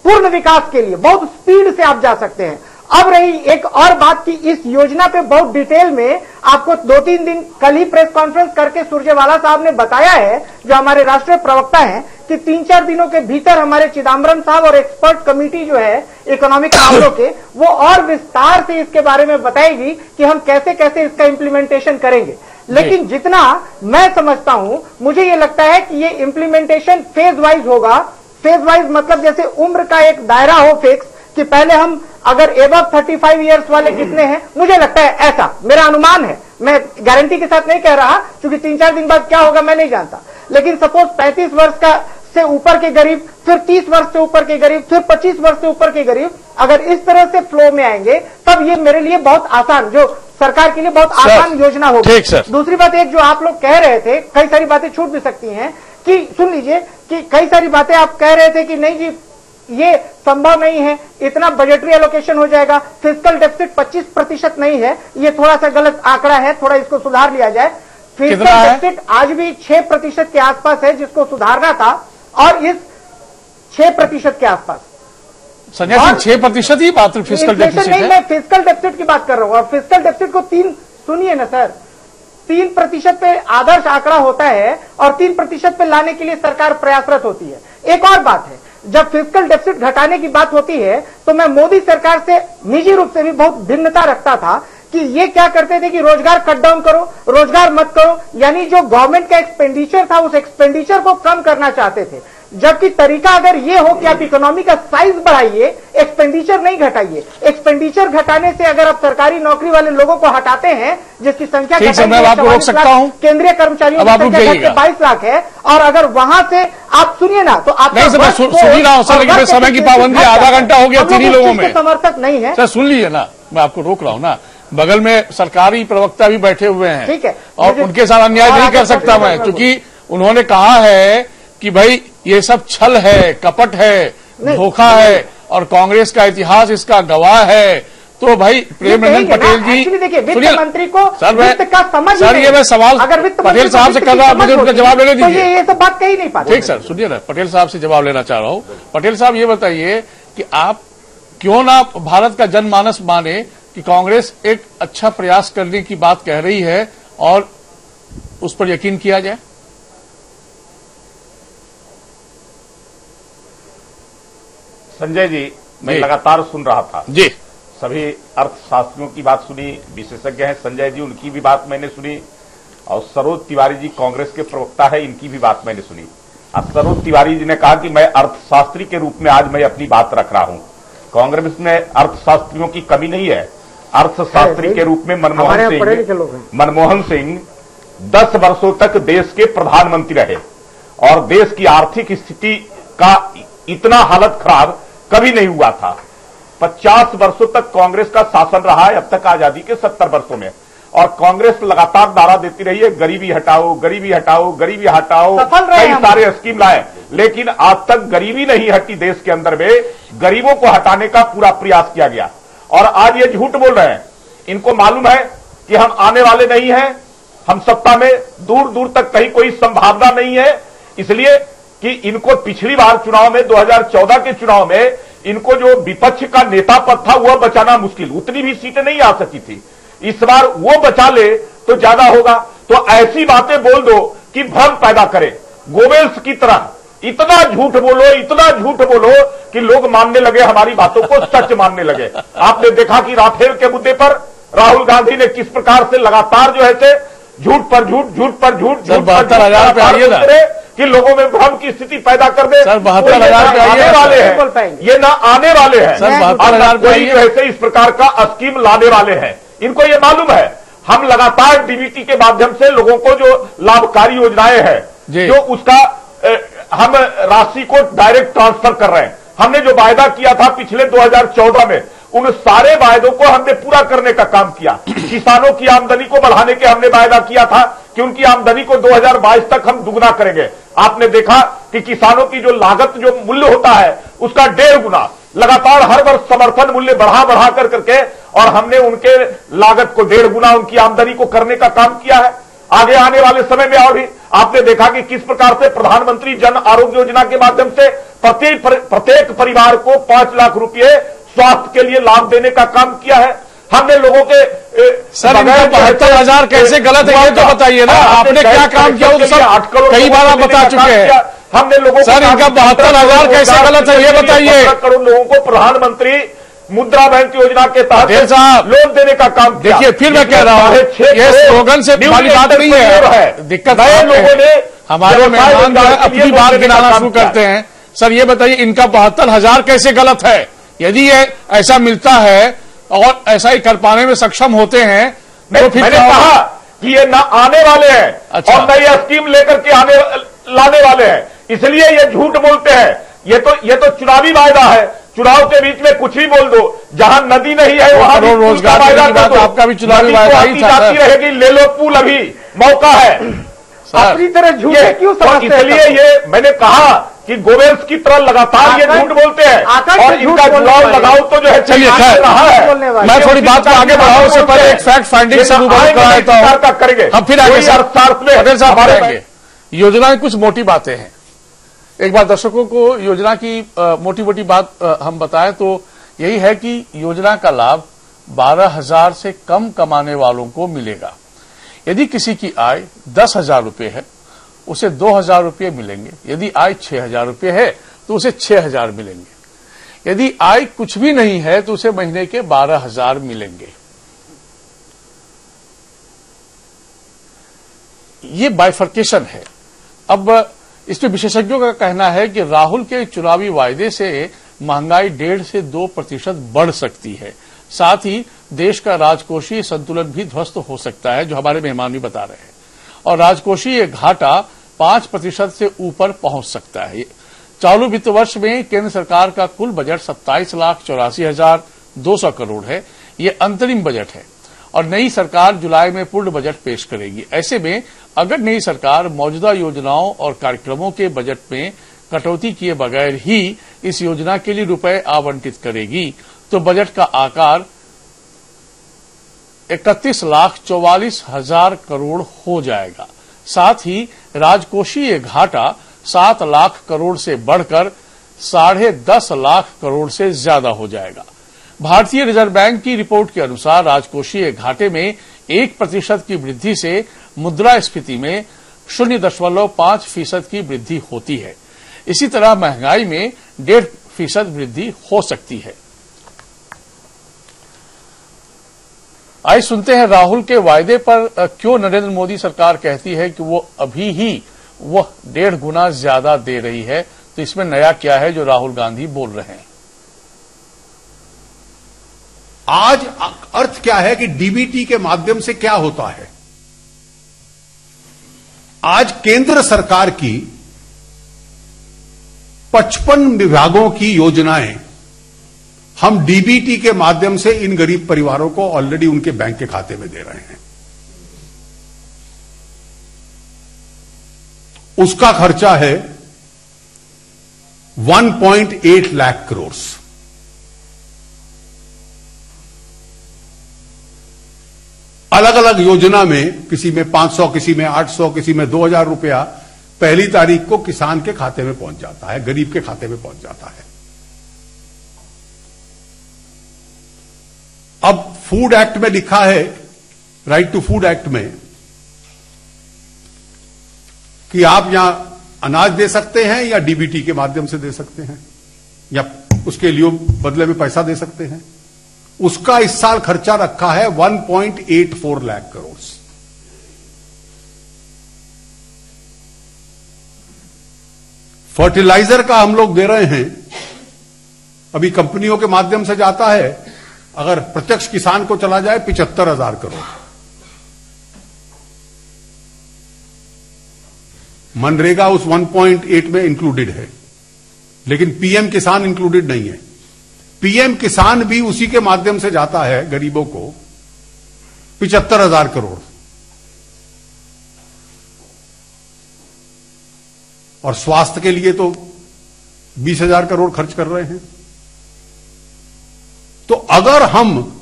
पूर्ण विकास के लिए बहुत स्पीड से आप जा सकते हैं। अब रही एक और बात कि इस योजना पे बहुत डिटेल में आपको 2-3 दिन कल ही प्रेस कॉन्फ्रेंस करके सुरजेवाला साहब ने बताया है, जो हमारे राष्ट्रीय प्रवक्ता हैं, कि 3-4 दिनों के भीतर हमारे चिदम्बरम साहब और एक्सपर्ट कमेटी जो है इकोनॉमिक मामलों के, वो और विस्तार से इसके बारे में बताएगी कि हम कैसे कैसे इसका इंप्लीमेंटेशन करेंगे। लेकिन जितना मैं समझता हूं, मुझे ये लगता है कि ये इंप्लीमेंटेशन फेज वाइज होगा। फेज वाइज मतलब जैसे उम्र का एक दायरा हो फिक्स, कि पहले हम अगर एबव 35 इयर्स वाले कितने हैं, मुझे लगता है ऐसा मेरा अनुमान है, मैं गारंटी के साथ नहीं कह रहा क्योंकि 3-4 दिन बाद क्या होगा मैं नहीं जानता, लेकिन सपोज 35 वर्ष का से ऊपर के गरीब, फिर 30 वर्ष से ऊपर के गरीब, फिर 25 वर्ष से ऊपर के गरीब, अगर इस तरह से फ्लो में आएंगे तब ये मेरे लिए बहुत आसान, जो सरकार के लिए बहुत आसान योजना होगी। दूसरी बात एक जो आप लोग कह रहे थे, कई सारी बातें छूट भी सकती हैं, कि सुन लीजिए कि कई सारी बातें आप कह रहे थे कि नहीं जी ये संभव नहीं है, इतना बजटरी एलोकेशन हो जाएगा, फिस्कल डेफिसिट 25% नहीं है, ये थोड़ा सा गलत आंकड़ा है, थोड़ा इसको सुधार लिया जाए। फिस्कल डेफिसिट आज भी 6% के आसपास है जिसको सुधारना था, और इस 6% के आसपास संजय सिंह 6% ही मात्र फिस्कल डेफिसिट नहीं, है। मैं फिस्कल डेफिसिट की बात कर रहा हूं। और फिस्कल डेफिसिट को 3 सुनिए ना सर, 3% पे आदर्श आंकड़ा होता है और 3% पे लाने के लिए सरकार प्रयासरत होती है। एक और बात है, जब फिस्कल डेफिसिट घटाने की बात होती है तो मैं मोदी सरकार से निजी रूप से भी बहुत भिन्नता रखता था कि ये क्या करते थे कि रोजगार कट डाउन करो, रोजगार मत करो, यानी जो गवर्नमेंट का एक्सपेंडिचर था उस एक्सपेंडिचर को कम करना चाहते थे। जबकि तरीका अगर ये हो कि आप इकोनॉमी का साइज बढ़ाइए, एक्सपेंडिचर नहीं घटाइए। एक्सपेंडिचर घटाने से अगर आप सरकारी नौकरी वाले लोगों को हटाते हैं जिसकी संख्या आपको रोक सकता हूं, केंद्रीय कर्मचारियों की संख्या 22 लाख है, और अगर वहां से आप सुनिए ना तो आप सुन ही रहा हूं सर, लेकिन समय की पाबंदी आधा घंटा हो गया तीन ही लोगों में। समर्थक नहीं है सर, सुन लीजिए ना, मैं आपको रोक रहा हूं ना, बगल में सरकारी प्रवक्ता भी बैठे हुए हैं। ठीक है, और उनके साथ अन्याय नहीं कर सकता मैं, क्योंकि उन्होंने कहा है कि भाई ये सब छल है, कपट है, धोखा है और कांग्रेस का इतिहास इसका गवाह है। तो भाई प्रेमनंदन पटेल जी, देखिए वित्त मंत्री को वित्त का समझ, सर ये मैं सवाल अगर वित्त पटेल साहब से कर रहा हूं, मुझे उनका जवाब लेने दीजिए। ये सब बात कही नहीं पाते। ठीक सर, सुनिए ना, पटेल साहब से जवाब लेना चाह रहा हूं। पटेल साहब ये बताइए कि आप क्यों ना भारत का जनमानस माने कि कांग्रेस एक अच्छा प्रयास करने की बात कह रही है और उस पर यकीन किया जाए। संजय जी, मैं लगातार सुन रहा था जी, सभी अर्थशास्त्रियों की बात सुनी, विशेषज्ञ हैं संजय जी, उनकी भी बात मैंने सुनी, और सरोज तिवारी जी कांग्रेस के प्रवक्ता है, इनकी भी बात मैंने सुनी। अब सरोज तिवारी जी ने कहा कि मैं अर्थशास्त्री के रूप में आज मैं अपनी बात रख रहा हूं। कांग्रेस में अर्थशास्त्रियों की कमी नहीं है। अर्थशास्त्री के रूप में मनमोहन सिंह 10 वर्षों तक देश के प्रधानमंत्री रहे और देश की आर्थिक स्थिति का इतना हालत खराब कभी नहीं हुआ था। 50 वर्षों तक कांग्रेस का शासन रहा है, अब तक आजादी के 70 वर्षों में, और कांग्रेस लगातार नारा देती रही है गरीबी हटाओ, गरीबी हटाओ, गरीबी हटाओ, कई सारे स्कीम लाए, लेकिन आज तक गरीबी नहीं हटी। देश के अंदर में गरीबों को हटाने का पूरा प्रयास किया गया और आज ये झूठ बोल रहे हैं। इनको मालूम है कि हम आने वाले नहीं हैं, हम सत्ता में दूर दूर तक कहीं कोई संभावना नहीं है, इसलिए कि इनको पिछली बार चुनाव में 2014 के चुनाव में इनको जो विपक्ष का नेता पद था वह बचाना मुश्किल, उतनी भी सीटें नहीं आ सकी थी। इस बार वो बचा ले तो ज्यादा होगा। तो ऐसी बातें बोल दो कि भ्रम पैदा करे, गोवेल्स की तरह इतना झूठ बोलो, इतना झूठ बोलो कि लोग मानने लगे, हमारी बातों को सच मानने लगे। आपने देखा कि राफेल के मुद्दे पर राहुल गांधी ने किस प्रकार से लगातार जो है झूठ पर झूठ, झूठ पर झूठ, 72,000 पे आइए ना कि लोगों में भ्रम की स्थिति पैदा कर दे। सर 72,000 पे आने वाले हैं, ये ना आने वाले हैं सर, 72,000 पे कोई जो है इस प्रकार का स्कीम लाने वाले हैं, इनको ये मालूम है। हम लगातार डीबीटी के माध्यम से लोगों को जो लाभकारी योजनाएं हैं, जो उसका हम राशि को डायरेक्ट ट्रांसफर कर रहे हैं। हमने जो वायदा किया था पिछले 2014 में, उन सारे वायदों को हमने पूरा करने का काम किया। किसानों की आमदनी को बढ़ाने के हमने वायदा किया था कि उनकी आमदनी को 2022 तक हम दुगना करेंगे। आपने देखा कि किसानों की जो लागत, जो मूल्य होता है, उसका 1.5 गुना लगातार हर वर्ष समर्थन मूल्य बढ़ा करके, और हमने उनके लागत को 1.5 गुना उनकी आमदनी को करने का काम किया है। आगे आने वाले समय में और भी आपने देखा कि किस प्रकार से प्रधानमंत्री जन आरोग्य योजना के माध्यम से प्रत्येक परिवार को 5 लाख रुपए स्वास्थ्य के लिए लाभ देने का काम किया है। हमने लोगों के सर, इनका 72,000 कैसे गलत है ये तो बताइए ना, आपने क्या काम किया वो तो सब कई बार आप बता चुके हैं। हमने लोगों सर, इनका 72,000 कैसे गलत है ये बताइए। 17 करोड़ लोगों को प्रधानमंत्री मुद्रा बैंक योजना के तहत लोन देने का काम किया। देखिए, फिर मैं कह रहा हूं, ये स्लोगन से वाली बात नहीं है, दिक्कत नए लोगों ने हमारे मेहमान जो है अपनी बात गिनाना शुरू करते हैं। सर ये बताइए, इनका 72,000 कैसे गलत है? यदि ये ऐसा मिलता है और ऐसा ही कर पाने में सक्षम होते हैं तो फिर मैंने कहा कि ये ना आने वाले हैं। अच्छा। और नई स्कीम लेकर के लाने वाले हैं, इसलिए ये झूठ बोलते हैं। ये तो चुनावी वायदा है, चुनाव के बीच में कुछ भी बोल दो। जहां नदी नहीं है वहां भी रोजगार वायदा कर दो। आपका भी चुनावी वायदा ही था, जाती रहेगी, ले लो पुल, अभी मौका है। अपनी तरह झूठ क्यों समझते हैं? इसलिए ये मैंने कहा कि गोवेल्स की तरह लगातार ये झूठ बोलते हैं और इनका जुड़ाव लगाओ तो जो है चलिए रहा है। मैं थोड़ी बात को आगे बढ़ाऊं, उससे पहले एक फैक्ट फाइंडिंग से करेंगे, हम फिर आगे पटेल साहब बढ़ाएंगे। योजना में कुछ मोटी बातें हैं, एक बार दर्शकों को योजना की मोटी मोटी बात हम बताएं तो यही है कि योजना का लाभ 12,000 से कम कमाने वालों को मिलेगा। यदि किसी की आय 10,000 रुपये है उसे 2,000 रुपये मिलेंगे। यदि आय 6,000 रुपये है तो उसे 6,000 मिलेंगे। यदि आय कुछ भी नहीं है तो उसे महीने के 12,000 मिलेंगे। ये बाइफर्केशन है। अब इसमें विशेषज्ञों का कहना है कि राहुल के चुनावी वायदे से महंगाई 1.5 से 2% बढ़ सकती है। साथ ही देश का राजकोषीय संतुलन भी ध्वस्त हो सकता है, जो हमारे मेहमान भी बता रहे हैं, और राजकोषीय घाटा 5% से ऊपर पहुंच सकता है। चालू वित्त वर्ष में केंद्र सरकार का कुल बजट 27,84,200 करोड़ है। ये अंतरिम बजट है और नई सरकार जुलाई में पूर्ण बजट पेश करेगी। ऐसे में अगर नई सरकार मौजूदा योजनाओं और कार्यक्रमों के बजट में कटौती किए बगैर ही इस योजना के लिए रुपए आवंटित करेगी तो बजट का आकार 31,44,000 करोड़ हो जाएगा। साथ ही राजकोषीय घाटा 7 लाख करोड़ से बढ़कर 10.5 लाख करोड़ से ज्यादा हो जाएगा। भारतीय रिजर्व बैंक की रिपोर्ट के अनुसार राजकोषीय घाटे में 1% की वृद्धि से मुद्रास्फीति में 0.5% की वृद्धि होती है। इसी तरह महंगाई में 1.5% वृद्धि हो सकती है। आइए सुनते हैं राहुल के वायदे पर क्यों नरेंद्र मोदी सरकार कहती है कि वो अभी ही वह 1.5 गुना ज्यादा दे रही है। तो इसमें नया क्या है जो राहुल गांधी बोल रहे हैं? आज अर्थ क्या है कि डीबीटी के माध्यम से क्या होता है। आज केंद्र सरकार की 55 विभागों की योजनाएं हम डीबीटी के माध्यम से इन गरीब परिवारों को ऑलरेडी उनके बैंक के खाते में दे रहे हैं। उसका खर्चा है 1.8 लाख करोड़। अलग अलग योजना में किसी में 500, किसी में 800, किसी में 2,000 रुपया पहली तारीख को किसान के खाते में पहुंच जाता है, गरीब के खाते में पहुंच जाता है। अब फूड एक्ट में लिखा है, राइट टू फूड एक्ट में, कि आप यहां अनाज दे सकते हैं या डीबीटी के माध्यम से दे सकते हैं या उसके लिए बदले में पैसा दे सकते हैं। उसका इस साल खर्चा रखा है 1.84 लाख करोड़। फर्टिलाइजर का हम लोग दे रहे हैं, अभी कंपनियों के माध्यम से जाता है, अगर प्रत्यक्ष किसान को चला जाए 75,000 करोड़। मनरेगा उस 1.8 में इंक्लूडेड है, लेकिन पीएम किसान इंक्लूडेड नहीं है। पीएम किसान भी उसी के माध्यम से जाता है गरीबों को 75,000 करोड़। और स्वास्थ्य के लिए तो 20,000 करोड़ खर्च कर रहे हैं। तो अगर हम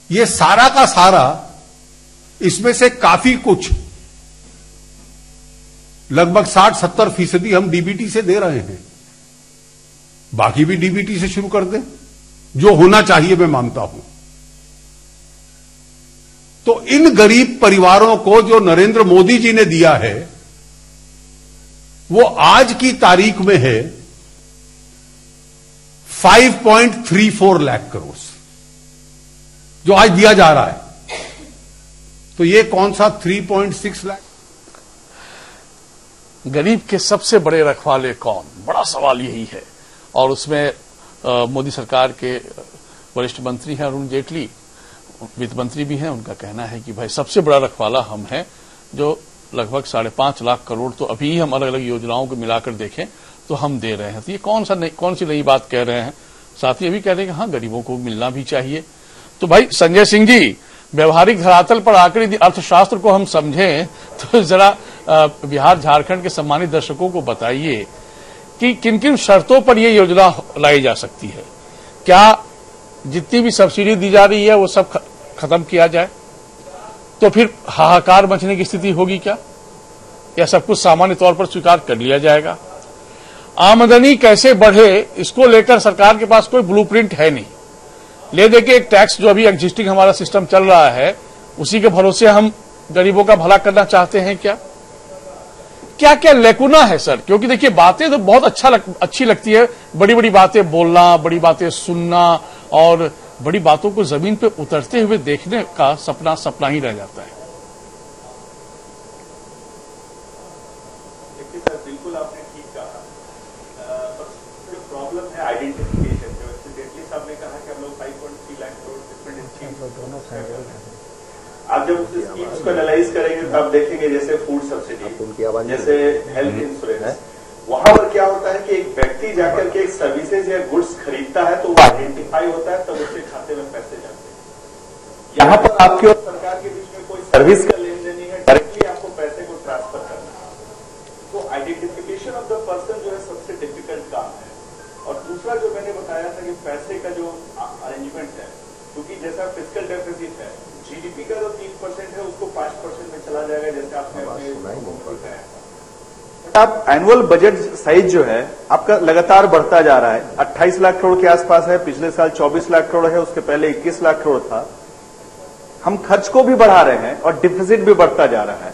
ये सारा का सारा, इसमें से काफी कुछ, लगभग 60-70% हम डीबीटी से दे रहे हैं, बाकी भी डीबीटी से शुरू कर दें, जो होना चाहिए, मैं मानता हूं। तो इन गरीब परिवारों को जो नरेंद्र मोदी जी ने दिया है, वो आज की तारीख में है 5.34 लाख करोड़, जो आज दिया जा रहा है। तो ये कौन सा 3.6 लाख? गरीब के सबसे बड़े रखवाले कौन? बड़ा सवाल यही है। और उसमें मोदी सरकार के वरिष्ठ मंत्री हैं अरुण जेटली, वित्त मंत्री भी हैं। उनका कहना है कि भाई सबसे बड़ा रखवाला हम हैं, जो लगभग 5.5 लाख करोड़ तो अभी हम अलग अलग योजनाओं को मिलाकर देखें तो हम दे रहे हैं। तो ये कौन सी नई बात कह रहे हैं? साथ ही ये भी कह रहे हैं कि हाँ, गरीबों को मिलना भी चाहिए। तो भाई संजय सिंह जी, व्यवहारिक धरातल पर आकर यदि अर्थशास्त्र को हम समझें तो जरा बिहार झारखंड के सम्मानित दर्शकों को बताइए कि किन किन शर्तों पर यह योजना लाई जा सकती है। क्या जितनी भी सब्सिडी दी जा रही है वो सब खत्म किया जाए तो फिर हाहाकार मचने की स्थिति होगी क्या? या सब कुछ सामान्य तौर पर स्वीकार कर लिया जाएगा? आमदनी कैसे बढ़े, इसको लेकर सरकार के पास कोई ब्लूप्रिंट है नहीं। ले देखिए, एक टैक्स जो अभी एग्जिस्टिंग हमारा सिस्टम चल रहा है, उसी के भरोसे हम गरीबों का भला करना चाहते हैं क्या? क्या क्या लेकुना है सर? क्योंकि देखिए, बातें तो बहुत अच्छी लगती है, बड़ी बड़ी बातें बोलना, बड़ी बातें सुनना, और बड़ी बातों को जमीन पे उतरते हुए देखने का सपना सपना ही रह जाता है। देखिए सर, बिल्कुल आपने ठीक कहा। जो प्रॉब्लम है आइडेंटिफिकेशन, जो जेटली साहब ने कहा कि हम लोग 5.3 लाख करोड़ डिफरेंट स्कीम्स, आप जब उस स्कीम्स को एनालाइज करेंगे तो आप देखेंगे जैसे फूड सब्सिडी, जैसे हेल्थ इंश्योरेंस, वहां पर क्या होता है कि एक व्यक्ति जाकर के एक सर्विसेज या गुड्स खरीदता है तो वो आइडेंटिफाई होता है, तब उसके खाते में पैसे जाते हैं। यहाँ पर आपके और सरकार के बीच में कोई सर्विस का लेन देन नहीं है, डायरेक्टली आपको पैसे को ट्रांसफर करना है। तो आइडेंटिफिकेशन ऑफ द पर्सन जो है सबसे डिफिकल्ट काम है। और दूसरा जो मैंने बताया था कि पैसे का जो अरेंजमेंट है, क्योंकि जैसा फिस्कल डेफिसिट है, जीडीपी का जो 3% है उसको 5% में चला जाएगा, जैसे आपने बताया। आप एनुअल बजट साइज जो है आपका लगातार बढ़ता जा रहा है, 28 लाख करोड़ के आसपास है, पिछले साल 24 लाख करोड़ है, उसके पहले 21 लाख करोड़ था। हम खर्च को भी बढ़ा रहे हैं और डिफिसिट भी बढ़ता जा रहा है।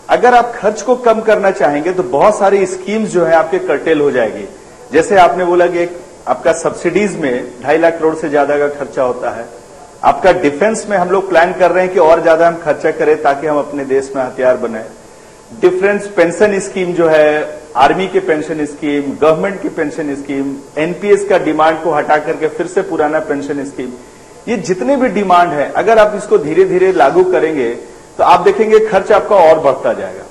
अगर आप खर्च को कम करना चाहेंगे तो बहुत सारी स्कीम्स जो है आपके कर्टेल हो जाएगी। जैसे आपने बोला कि एक आपका सब्सिडीज में 2.5 लाख करोड़ से ज्यादा का खर्चा होता है। आपका डिफेंस में हम लोग प्लान कर रहे हैं कि और ज्यादा हम खर्चा करें ताकि हम अपने देश में हथियार बनाएं। डिफरेंस पेंशन स्कीम जो है, आर्मी के पेंशन स्कीम, गवर्नमेंट की पेंशन स्कीम, एनपीएस का डिमांड को हटा करके फिर से पुराना पेंशन स्कीम, ये जितने भी डिमांड है, अगर आप इसको धीरे धीरे लागू करेंगे तो आप देखेंगे खर्च आपका और बढ़ता जाएगा।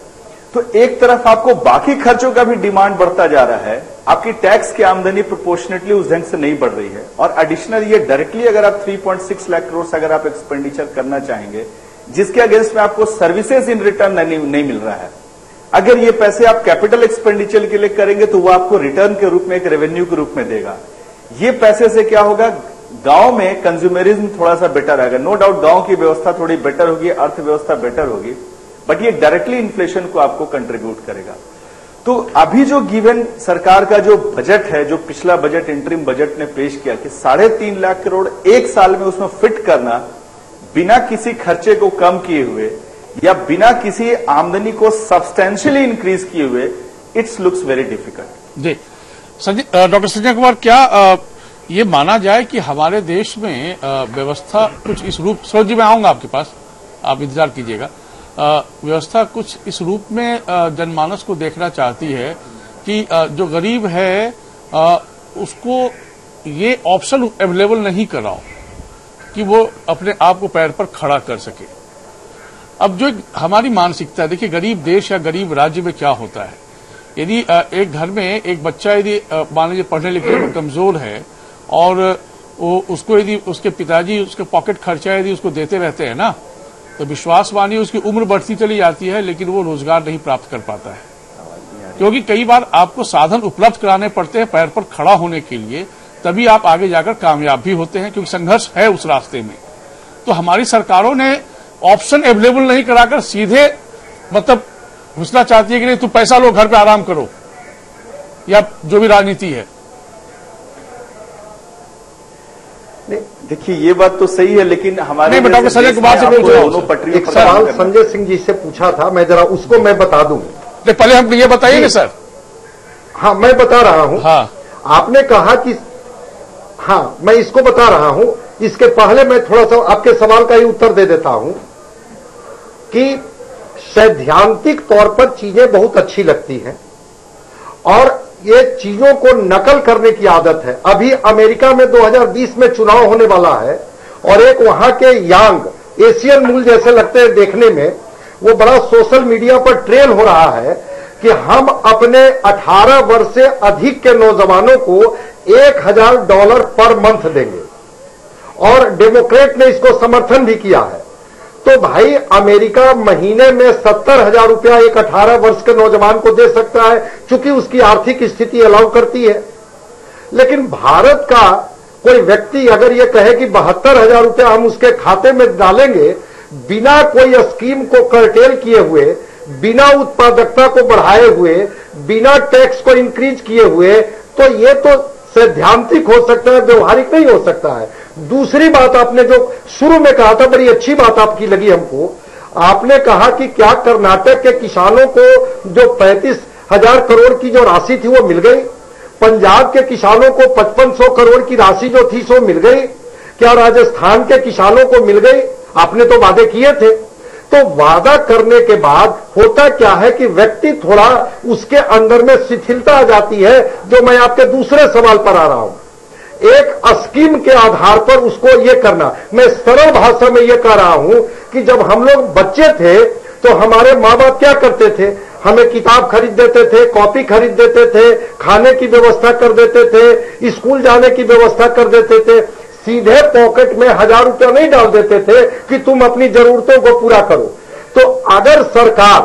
तो एक तरफ आपको बाकी खर्चों का भी डिमांड बढ़ता जा रहा है, आपकी टैक्स की आमदनी प्रोपोर्शनेटली उस ढंग से नहीं बढ़ रही है, और एडिशनल ये डायरेक्टली अगर आप 3.6 लाख करोड़ अगर आप एक्सपेंडिचर करना चाहेंगे, जिसके अगेंस्ट में आपको सर्विसेज इन रिटर्न नहीं मिल रहा है, अगर ये पैसे आप कैपिटल एक्सपेंडिचर के लिए करेंगे तो वो आपको रिटर्न के रूप में, एक रेवेन्यू के रूप में देगा। ये पैसे से क्या होगा, गांव में कंज्यूमरिज्म थोड़ा सा बेटर आएगा। नो डाउट गांव की व्यवस्था थोड़ी बेटर होगी, अर्थव्यवस्था बेटर होगी, बट ये डायरेक्टली इन्फ्लेशन को आपको कंट्रीब्यूट करेगा। तो अभी जो गिवन सरकार का जो बजट है, जो पिछला बजट इंटरिम बजट ने पेश किया कि 3.5 लाख करोड़ एक साल में उसमें फिट करना, बिना किसी खर्चे को कम किए हुए या बिना किसी आमदनी को सब्सटेंशियली इंक्रीज किए हुए, इट्स लुक्स वेरी डिफिकल्ट। जी डॉक्टर संजय कुमार, क्या ये माना जाए कि हमारे देश में व्यवस्था कुछ इस रूप, सरोज जी मैं आऊंगा आपके पास, आप इंतजार कीजिएगा, व्यवस्था कुछ इस रूप में जनमानस को देखना चाहती है कि जो गरीब है उसको ये ऑप्शन अवेलेबल नहीं कराओ कि वो अपने आप को पैर पर खड़ा कर सके। अब जो हमारी मानसिकता है, देखिए गरीब देश या गरीब राज्य में क्या होता है, यदि एक घर में एक बच्चा यदि मान लीजिए पढ़ने लिखने में कमजोर है और वो उसको यदि उसके पिताजी उसके पॉकेट खर्चा यदि उसको देते रहते हैं ना, तो विश्वास मानिए उसकी उम्र बढ़ती चली जाती है, लेकिन वो रोजगार नहीं प्राप्त कर पाता है, क्योंकि कई बार आपको साधन उपलब्ध कराने पड़ते हैं पैर पर खड़ा होने के लिए, तभी आप आगे जाकर कामयाब भी होते हैं, क्योंकि संघर्ष है उस रास्ते में। तो हमारी सरकारों ने ऑप्शन अवेलेबल नहीं कराकर सीधे मतलब घुसना चाहती है कि नहीं तुम पैसा लो, घर पे आराम करो, या जो भी राजनीति है। देखिए ये बात तो सही है, लेकिन हमारे डॉक्टर संजय कुमार से एक सवाल संजय सिंह जी से पूछा था, मैं जरा उसको मैं बता दूं। पहले हम ये बताइए ना सर। हाँ मैं बता रहा हूं। हाँ आपने कहा कि हाँ मैं इसको बता रहा हूं, इसके पहले मैं थोड़ा सा आपके सवाल का ही उत्तर दे देता हूं कि सैद्धांतिक तौर पर चीजें बहुत अच्छी लगती हैं और ये चीजों को नकल करने की आदत है। अभी अमेरिका में 2020 में चुनाव होने वाला है और एक वहां के यांग एशियन मूल जैसे लगते हैं देखने में, वो बड़ा सोशल मीडिया पर ट्रेल हो रहा है कि हम अपने 18 वर्ष से अधिक के नौजवानों को $1000 पर मंथ देंगे, और डेमोक्रेट ने इसको समर्थन भी किया है। तो भाई अमेरिका महीने में 70,000 रुपया एक 18 वर्ष के नौजवान को दे सकता है, चूंकि उसकी आर्थिक स्थिति अलाउ करती है। लेकिन भारत का कोई व्यक्ति अगर ये कहे कि 72,000 रुपया हम उसके खाते में डालेंगे बिना कोई स्कीम को कर्टेल किए हुए, बिना उत्पादकता को बढ़ाए हुए, बिना टैक्स को इंक्रीज किए हुए, तो ये तो सैद्धांतिक हो सकता है, व्यवहारिक नहीं हो सकता है। दूसरी बात आपने जो शुरू में कहा था, बड़ी अच्छी बात आपकी लगी हमको। आपने कहा कि क्या कर्नाटक के किसानों को जो 35,000 करोड़ की जो राशि थी वो मिल गई, पंजाब के किसानों को 5500 करोड़ की राशि जो थी सो मिल गई, क्या राजस्थान के किसानों को मिल गई? आपने तो वादे किए थे। तो वादा करने के बाद होता क्या है कि व्यक्ति थोड़ा उसके अंदर में शिथिलता आ जाती है, जो मैं आपके दूसरे सवाल पर आ रहा हूं। एक स्कीम के आधार पर उसको ये करना, मैं सरल भाषा में ये कह रहा हूं कि जब हम लोग बच्चे थे तो हमारे माँ बाप क्या करते थे, हमें किताब खरीद देते थे, कॉपी खरीद देते थे, खाने की व्यवस्था कर देते थे, स्कूल जाने की व्यवस्था कर देते थे, सीधे पॉकेट में 1000 रुपया नहीं डाल देते थे कि तुम अपनी जरूरतों को पूरा करो। तो अगर सरकार,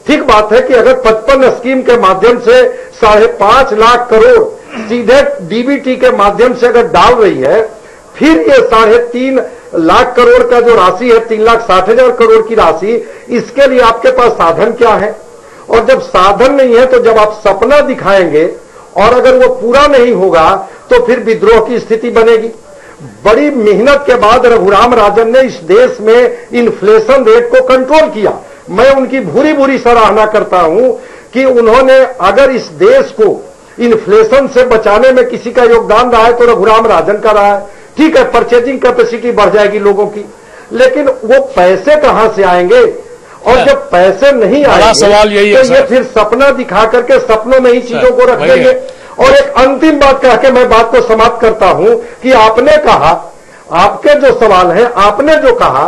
ठीक बात है कि अगर 55 स्कीम के माध्यम से 5.5 लाख करोड़ सीधे डीबीटी के माध्यम से अगर डाल रही है, फिर ये 3.5 लाख करोड़ का जो राशि है, 3,60,000 करोड़ की राशि, इसके लिए आपके पास साधन क्या है? और जब साधन नहीं है तो जब आप सपना दिखाएंगे और अगर वो पूरा नहीं होगा तो फिर विद्रोह की स्थिति बनेगी। बड़ी मेहनत के बाद रघुराम राजन ने इस देश में इन्फ्लेशन रेट को कंट्रोल किया। मैं उनकी भूरी भूरी सराहना करता हूं कि उन्होंने, अगर इस देश को इन्फ्लेशन से बचाने में किसी का योगदान रहा है तो रघुराम राजन का रहा है। ठीक है, परचेजिंग कैपेसिटी बढ़ जाएगी लोगों की, लेकिन वो पैसे कहां से आएंगे? और जब पैसे नहीं आएंगे सवाल यही है, तो ये फिर सपना दिखा करके सपनों में ही चीजों को रख देंगे। और एक अंतिम बात कह के मैं बात को समाप्त करता हूं कि आपने कहा, आपके जो सवाल है, आपने जो कहा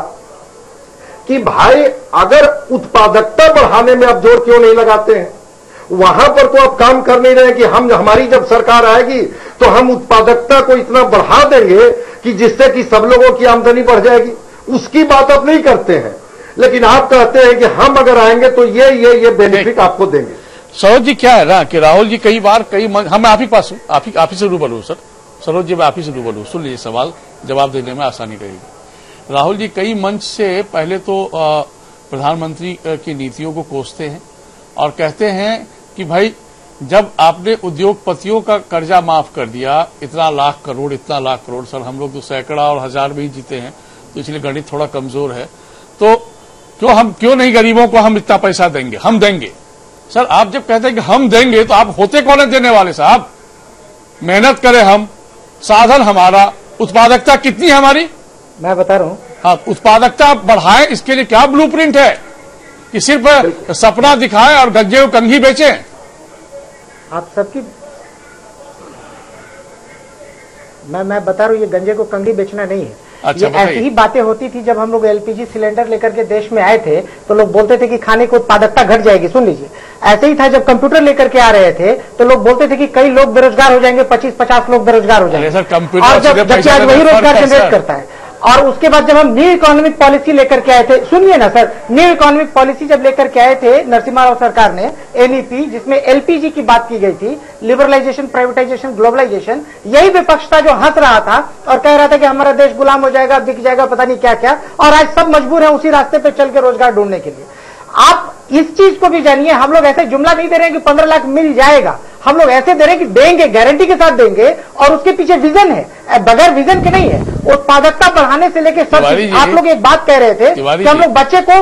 कि भाई अगर उत्पादकता बढ़ाने में आप जोर क्यों नहीं लगाते हैं, वहां पर तो आप काम कर नहीं रहे कि हमारी जब सरकार आएगी तो हम उत्पादकता को इतना बढ़ा देंगे कि जिससे कि सब लोगों की आमदनी बढ़ जाएगी। उसकी बात आप नहीं करते हैं, लेकिन आप कहते हैं कि हम अगर आएंगे तो ये बेनिफिट आपको देंगे। सरोज जी, क्या है ना कि राहुल जी कई बार हम आप ही पास हूं, आप ही से रूबरू हूं। सर सरोज जी, मैं आप ही से रूबरू हूं, सुन लीजिए, सवाल जवाब देने में आसानी रहेगी। राहुल जी कई मंच से पहले तो प्रधानमंत्री की नीतियों को कोसते हैं और कहते हैं कि भाई जब आपने उद्योगपतियों का कर्जा माफ कर दिया, इतना लाख करोड़, इतना लाख करोड़, सर हम लोग तो सैकड़ा और हजार में ही जीते हैं, तो इसलिए गणित थोड़ा कमजोर है, तो क्यों नहीं गरीबों को हम इतना पैसा देंगे, हम देंगे। सर आप जब कहते हैं कि हम देंगे तो आप होते कौन है देने वाले साहब? मेहनत करें हम, साधन हमारा, उत्पादकता कितनी है हमारी, मैं बता रहा हूं। हाँ, उत्पादकता बढ़ाएं, इसके लिए क्या ब्लूप्रिंट है कि सिर्फ सपना दिखाएं और गंजे को कंघी बेचें? आप सबकी मैं बता रहा हूं, ये गंजे को कंघी बेचना नहीं है। अच्छा, ये ऐसी ही बातें होती थी जब हम लोग एलपीजी सिलेंडर लेकर के देश में आए थे तो लोग बोलते थे कि खाने की उत्पादकता घट जाएगी। सुन लीजिए, ऐसे ही था जब कंप्यूटर लेकर के आ रहे थे तो लोग बोलते थे कि कई लोग बेरोजगार हो जाएंगे, 25-50 लोग बेरोजगार हो जाएंगे। सर कंप्यूटर और जबकि आज वही रोजगार जनरेट करता है। और उसके बाद जब हम न्यू इकोनॉमिक पॉलिसी लेकर के आए थे, सुनिए ना सर, न्यू इकोनॉमिक पॉलिसी जब लेकर के आए थे नरसिम्हा राव सरकार ने, एनईपी, जिसमें एलपीजी की बात की गई थी, लिबरलाइजेशन, प्राइवेटाइजेशन, ग्लोबलाइजेशन, यही विपक्ष था जो हंस रहा था और कह रहा था कि हमारा देश गुलाम हो जाएगा, बिक जाएगा, पता नहीं क्या क्या, और आज सब मजबूर है उसी रास्ते पे चल के रोजगार ढूंढने के लिए। आप इस चीज को भी जानिए, हम लोग ऐसे जुमला नहीं दे रहे हैं कि 15 लाख मिल जाएगा, हम लोग ऐसे दे रहे हैं कि देंगे, गारंटी के साथ देंगे, और उसके पीछे विजन है, बगैर विजन के नहीं है। उत्पादकता बढ़ाने से लेकर सब चीज। आप लोग एक बात कह रहे थे कि हम लोग बच्चे को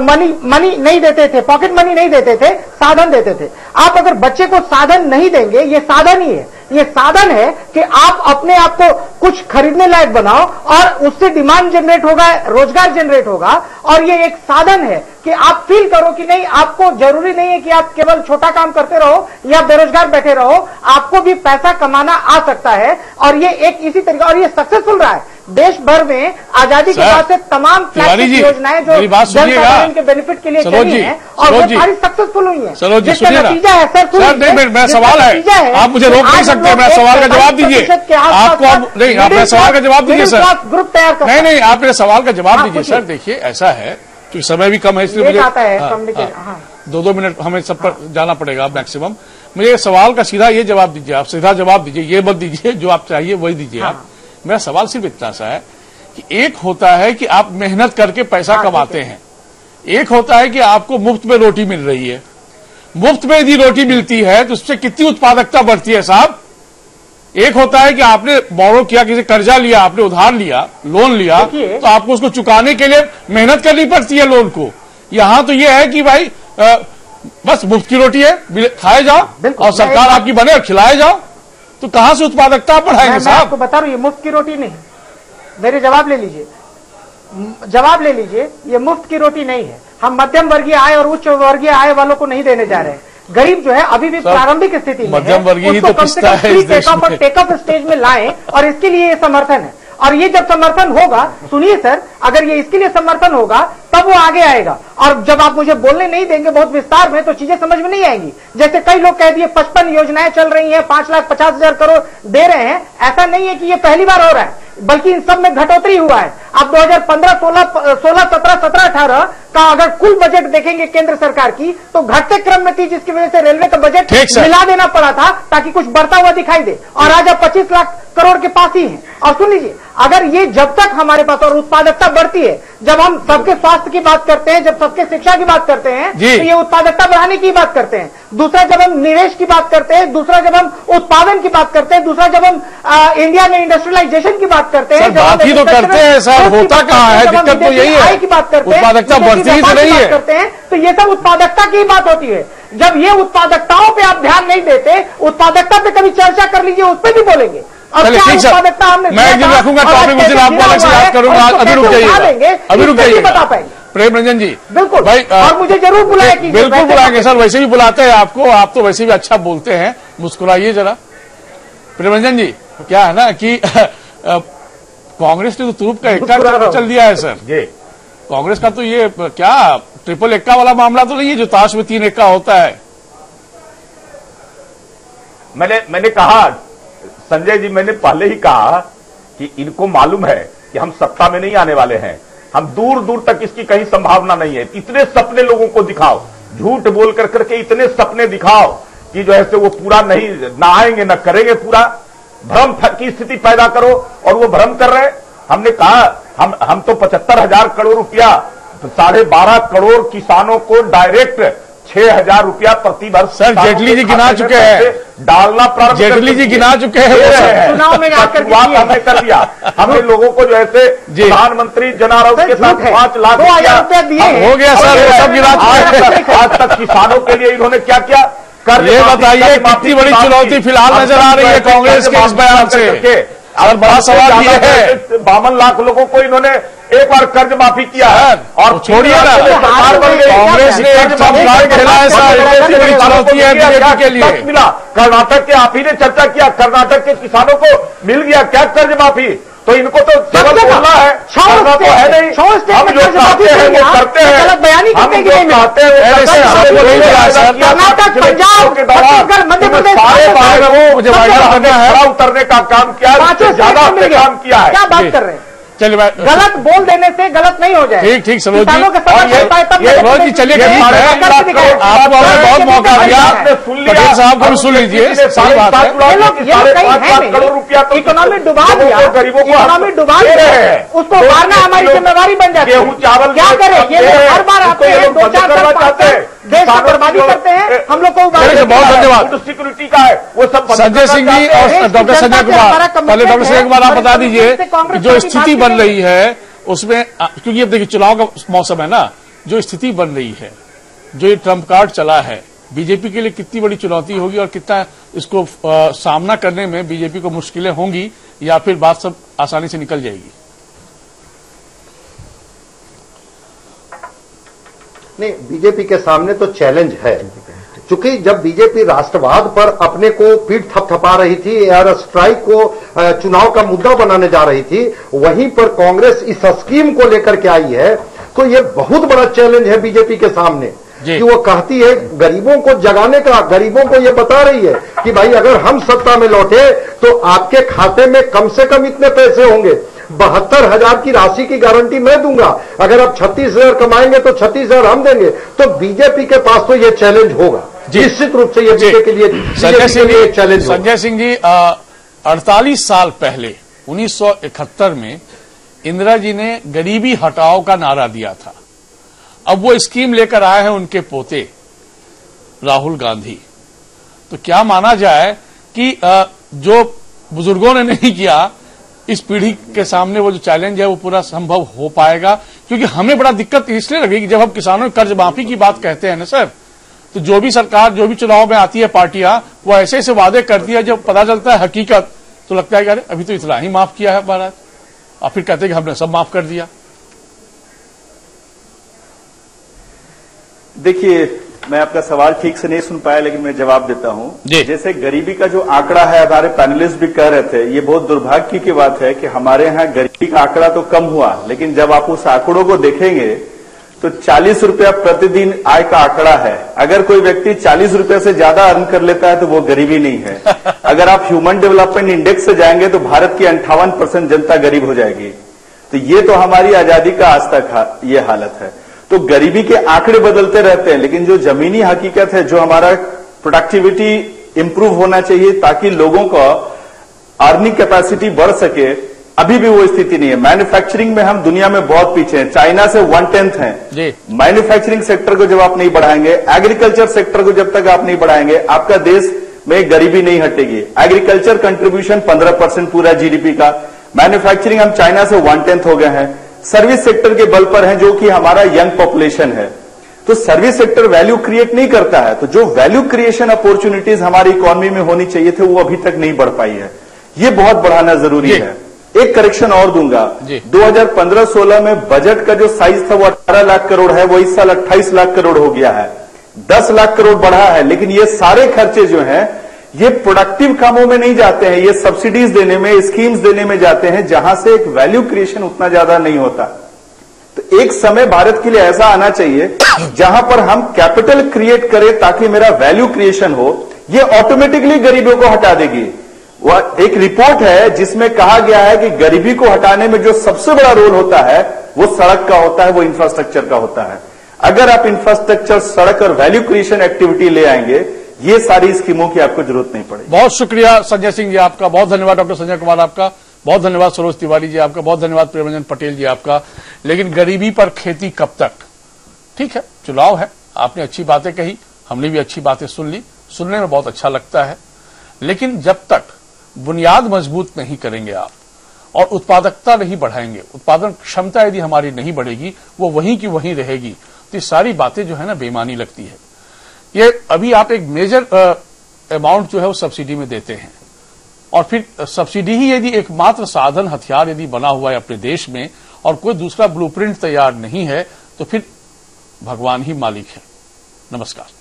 मनी नहीं देते थे, पॉकेट मनी नहीं देते थे, साधन देते थे। आप अगर बच्चे को साधन नहीं देंगे, ये साधन ही है, ये साधन है कि आप अपने आप को कुछ खरीदने लायक बनाओ और उससे डिमांड जनरेट होगा, रोजगार जनरेट होगा, और ये एक साधन है कि आप फील करो कि नहीं, आपको जरूरी नहीं है कि आप केवल छोटा काम करते रहो या बेरोजगार बैठे रहो, आपको भी पैसा कमाना आ सकता है। और ये एक इसी तरीके, और ये सक्सेसफुल रहा है देश भर में आजादी के बाद से तमाम फ्लैगशिप योजनाएं जो जनसाधारण के बेनिफिट के लिए चली हैं और वो सारी सक्सेसफुल हुई हैं। जिसका नतीजा है सर, मैं सवाल है, आप मुझे रोक नहीं सकते, मैं सवाल का जवाब दीजिए, आपको नहीं, आप मेरे सवाल का जवाब दीजिए सर, ग्रुप तैयार नहीं, आप मेरे सवाल का जवाब दीजिए सर। देखिए ऐसा है कि समय भी कम है, इसलिए मुझे 2-2 मिनट हमें सब पर जाना पड़ेगा मैक्सिमम। मुझे सवाल का सीधा ये जवाब दीजिए, आप सीधा जवाब दीजिए, ये मत दीजिए जो आप चाहिए वही दीजिए आप। मेरा सवाल सिर्फ इतना सा है कि एक होता है कि आप मेहनत करके पैसा कमाते हैं, एक होता है कि आपको मुफ्त में रोटी मिल रही है, मुफ्त में यदि रोटी मिलती है तो उससे कितनी उत्पादकता बढ़ती है साहब। एक होता है कि आपने बोरो किया, किसी कर्जा लिया, आपने उधार लिया, लोन लिया, तो आपको उसको चुकाने के लिए मेहनत करनी पड़ती है लोन को। यहां तो यह है कि भाई बस मुफ्त की रोटी है, खाए जाओ और सरकार आपकी बने और खिलाए जाओ, तो कहां से उत्पादकता बढ़ाएंगे साहब। मैं आपको बता रहा हूं, ये मुफ्त की रोटी नहीं, मेरे जवाब ले लीजिए, ये मुफ्त की रोटी नहीं है। हम मध्यम वर्गीय आय और उच्च वर्गीय आय वालों को नहीं देने जा रहे हैं। गरीब जो है अभी भी प्रारंभिक स्थिति में मध्यम वर्गीय ही तो पिसता है इस देश में। टेक ऑफ स्टेज में लाएं, और इसके लिए ये समर्थन है। और ये जब समर्थन होगा, सुनिए सर, अगर ये इसके लिए समर्थन होगा तब वो आगे आएगा। और जब आप मुझे बोलने नहीं देंगे बहुत विस्तार में, तो चीजें समझ में नहीं आएंगी। जैसे कई लोग कह दिए 55 योजनाएं चल रही हैं, 5,50,000 करोड़ दे रहे हैं। ऐसा नहीं है कि ये पहली बार हो रहा है, बल्कि इन सब में घटोतरी हुआ है। आप 2015, 16, 17, 18 का अगर कुल बजट देखेंगे केंद्र सरकार की, तो घटते क्रम में थी, जिसकी वजह से रेलवे का बजट मिला देना पड़ा था ताकि कुछ बढ़ता हुआ दिखाई दे। और आज आप 25 लाख करोड़ के पास ही हैं। और सुन लीजिए, अगर ये जब तक हमारे पास और उत्पादकता बढ़ती है, जब हम सबके स्वास्थ्य की बात करते हैं, जब सबके शिक्षा की बात करते हैं, तो ये उत्पादकता बढ़ाने की बात करते हैं। दूसरा, जब हम निवेश की बात करते हैं, दूसरा जब हम उत्पादन की बात करते हैं, दूसरा जब हम इंडिया में इंडस्ट्रियलाइजेशन की बात करते हैं, बात ही तो करते हैं सर, होता कहां है, दिक्कत तो यही है, की बात करते हैं, उत्पादकता बढ़ती ही तो नहीं है, करते हैं, तो ये सब उत्पादकता की बात होती है। जब ये उत्पादकताओं पे आप ध्यान नहीं देते, उत्पादकता पे कभी चर्चा कर लीजिए, उस पर भी बोलेंगे। चलिए ठीक सर, मैं एक दिन रखूंगा टॉपिक, उस दिन आपको अलग से याद करूंगा। अभी रुक जाइए, अभी रुक जाइए, बता पाएंगे प्रेम रंजन जी। बिल्कुल भाई, और मुझे जरूर बुलाएगी। बिल्कुल बुलाएंगे सर, वैसे भी बुलाते हैं आपको, आप तो वैसे भी अच्छा बोलते हैं। मुस्कुराइए जरा प्रेम रंजन जी। क्या है ना कि कांग्रेस ने तो तुरुप का एक्का चल दिया है सर जी। कांग्रेस का तो ये क्या ट्रिपल एक्का वाला मामला तो नहीं है जो ताश में 3 एक्का होता है। मैंने कहा संजय जी, मैंने पहले ही कहा कि इनको मालूम है कि हम सत्ता में नहीं आने वाले हैं, हम दूर दूर तक इसकी कहीं संभावना नहीं है। इतने सपने लोगों को दिखाओ, झूठ बोल कर करके इतने सपने दिखाओ कि जो है से वो पूरा नहीं, ना आएंगे ना करेंगे पूरा। भ्रम की स्थिति पैदा करो और वो भ्रम कर रहे हैं। हमने कहा हम तो 75,000 करोड़ रुपया 12.5 करोड़ किसानों को डायरेक्ट 6,000 रुपया प्रति वर्ष सर जेटली जी गिना चुके हैं, डालना प्रारंभ, जेटली जी गिना चुके हैं, चुनाव में शुरुआत हमने कर दिया। हमने लोगों को जो ऐसे प्रधानमंत्री जन आरोग्य के साथ 5 लाख रुपया दिए, हो गया सर, वो सब गिना चुके हैं। आज तक किसानों के लिए इन्होंने क्या किया, ये बताइए कितनी बड़ी चुनौती फिलहाल नजर आ रही है कांग्रेस के इस बयान से। और बड़ा सवाल ये है, 52 लाख लोगों को इन्होंने एक बार कर्ज माफी किया है और छोड़िए ना, सरकार बन गई। कांग्रेस ने एक ट्रम्प खेला है सर, इतनी बड़ी चुनौती है बीजेपी के लिए। मिला कर्नाटक के, आप ही ने चर्चा किया, कर्नाटक के किसानों को मिल गया क्या कर्ज माफी? तो इनको तो केवल बोलना है, करना तो है नहीं। हम जो चाहते हैं वो करते हैं, हम जो चाहते हैं वो कर्नाटक, पंजाब, छत्तीसगढ़, मध्य प्रदेश, सारे बारे में मुझे वायदा करना है, उतरने का काम किया है, ज्यादा आपने काम किया है। क्या बात कर रहे हैं? चलिए गलत बोल देने से गलत नहीं हो जाए। ठीक ठीक सरोज जी, सरोज जी चलिए ठीक है, आपको हमने बहुत मौका दिया, पटेल साहब को भी सुन लीजिए, सही बात है। 5 करोड़ रुपया तो इकोनॉमी डुबा दिया, गरीबों को इकोनॉमी डुबा दिया, उसको मारना हमारी जिम्मेवारी बन जाती है। गेहूं चावल क्या करें, ये लोग हर बार आते हैं, 2-4 साल चाहते हैं, देश की बर्बादी करते हैं, हम लोग को बहुत धन्यवाद। सिक्योरिटी का है वो सब। संजय सिंह जी और डॉक्टर संजय कुमार, पहले डॉक्टर संजय कुमार आप बता दीजिए जो स्थिति बन रही है उसमें, क्योंकि अब देखिए चुनाव का मौसम है ना, जो स्थिति बन रही है, जो ये ट्रम्प कार्ड चला है, बीजेपी के लिए कितनी बड़ी चुनौती होगी और कितना इसको सामना करने में बीजेपी को मुश्किलें होंगी, या फिर बात सब आसानी से निकल जाएगी? नहीं, बीजेपी के सामने तो चैलेंज है, क्योंकि जब बीजेपी राष्ट्रवाद पर अपने को पीठ थपथपा रही थी, एयर स्ट्राइक को चुनाव का मुद्दा बनाने जा रही थी, वहीं पर कांग्रेस इस स्कीम को लेकर के आई है, तो ये बहुत बड़ा चैलेंज है बीजेपी के सामने कि वो कहती है गरीबों को जगाने का, गरीबों को ये बता रही है कि भाई अगर हम सत्ता में लौटे तो आपके खाते में कम से कम इतने पैसे होंगे, 72,000 की राशि की गारंटी मैं दूंगा, अगर आप 36,000 कमाएंगे तो 36,000 हम देंगे। तो बीजेपी के पास तो ये चैलेंज होगा, निश्चित रूप से ये बीजेपी के लिए चैलेंज। संजय सिंह जी, 48 साल पहले 1971 में इंदिरा जी ने गरीबी हटाओ का नारा दिया था। अब वो स्कीम लेकर आए हैं उनके पोते राहुल गांधी। तो क्या माना जाए कि जो बुजुर्गों ने नहीं किया, इस पीढ़ी के सामने वो जो चैलेंज है वो पूरा संभव हो पाएगा? क्योंकि हमें बड़ा दिक्कत इसलिए लगेगी जब हम किसानों की कर्ज माफी की बात कहते हैं ना सर, तो जो भी सरकार जो भी चुनाव में आती है पार्टियां, वो ऐसे ऐसे वादे करती है, जब पता चलता है हकीकत तो लगता है कि अरे अभी तो इतना ही माफ किया है भारत, और फिर कहते हैं कि हमने सब माफ कर दिया। देखिए, मैं आपका सवाल ठीक से नहीं सुन पाया, लेकिन मैं जवाब देता हूं। जैसे गरीबी का जो आंकड़ा है, हमारे पैनलिस्ट भी कह रहे थे, ये बहुत दुर्भाग्य की बात है कि हमारे यहाँ गरीबी का आंकड़ा तो कम हुआ, लेकिन जब आप उस आंकड़ों को देखेंगे तो 40 रुपया प्रतिदिन आय का आंकड़ा है। अगर कोई व्यक्ति 40 रुपये से ज्यादा अर्न कर लेता है तो वो गरीबी नहीं है। अगर आप ह्यूमन डेवलपमेंट इंडेक्स से जाएंगे तो भारत की 58% जनता गरीब हो जाएगी। तो ये तो हमारी आजादी का आज तक ये हालत है। तो गरीबी के आंकड़े बदलते रहते हैं, लेकिन जो जमीनी हकीकत है, जो हमारा प्रोडक्टिविटी इंप्रूव होना चाहिए ताकि लोगों का अर्निंग कैपेसिटी बढ़ सके, अभी भी वो स्थिति नहीं है। मैन्युफैक्चरिंग में हम दुनिया में बहुत पीछे हैं, चाइना से 1/10 हैं। मैन्युफैक्चरिंग सेक्टर को जब आप नहीं बढ़ाएंगे, एग्रीकल्चर सेक्टर को जब तक आप नहीं बढ़ाएंगे, आपका देश में गरीबी नहीं हटेगी। एग्रीकल्चर कंट्रीब्यूशन 15% पूरा जीडीपी का, मैन्युफैक्चरिंग हम चाइना से 1/10 हो गए हैं। सर्विस सेक्टर के बल पर है, जो कि हमारा यंग पॉपुलेशन है। तो सर्विस सेक्टर वैल्यू क्रिएट नहीं करता है, तो जो वैल्यू क्रिएशन अपॉर्चुनिटीज हमारी इकोनॉमी में होनी चाहिए थे, वो अभी तक नहीं बढ़ पाई है। ये बहुत बढ़ाना जरूरी है। एक करेक्शन और दूंगा, 2015-16 में बजट का जो साइज था वो 18 लाख करोड़ है, वो इस साल 28 लाख करोड़ हो गया है। 10 लाख करोड़ बढ़ा है, लेकिन ये सारे खर्चे जो हैं ये प्रोडक्टिव कामों में नहीं जाते हैं, ये सब्सिडीज देने में, स्कीम्स देने में जाते हैं, जहां से एक वैल्यू क्रिएशन उतना ज्यादा नहीं होता। तो एक समय भारत के लिए ऐसा आना चाहिए जहां पर हम कैपिटल क्रिएट करें ताकि मेरा वैल्यू क्रिएशन हो। ये ऑटोमेटिकली गरीबियों को हटा देगी। वह एक रिपोर्ट है जिसमें कहा गया है कि गरीबी को हटाने में जो सबसे बड़ा रोल होता है वो सड़क का होता है, वो इंफ्रास्ट्रक्चर का होता है। अगर आप इंफ्रास्ट्रक्चर, सड़क और वैल्यू क्रिएशन एक्टिविटी ले आएंगे, ये सारी स्कीमों की आपको जरूरत नहीं पड़ेगी। बहुत शुक्रिया संजय सिंह जी आपका, बहुत धन्यवाद डॉक्टर संजय कुमार आपका, बहुत धन्यवाद सरोज तिवारी जी आपका, बहुत धन्यवाद प्रेमरंजन पटेल जी आपका। लेकिन गरीबी पर खेती कब तक? ठीक है, चुनाव है, आपने अच्छी बातें कही, हमने भी अच्छी बातें सुन ली, सुनने में बहुत अच्छा लगता है। लेकिन जब तक बुनियाद मजबूत नहीं करेंगे आप और उत्पादकता नहीं बढ़ाएंगे, उत्पादन क्षमता यदि हमारी नहीं बढ़ेगी, वो वहीं की वहीं रहेगी, तो ये सारी बातें जो है ना बेमानी लगती है। ये अभी आप एक मेजर अमाउंट जो है वो सब्सिडी में देते हैं, और फिर सब्सिडी ही यदि एकमात्र साधन, हथियार यदि बना हुआ है अपने देश में और कोई दूसरा ब्लूप्रिंट तैयार नहीं है, तो फिर भगवान ही मालिक है। नमस्कार।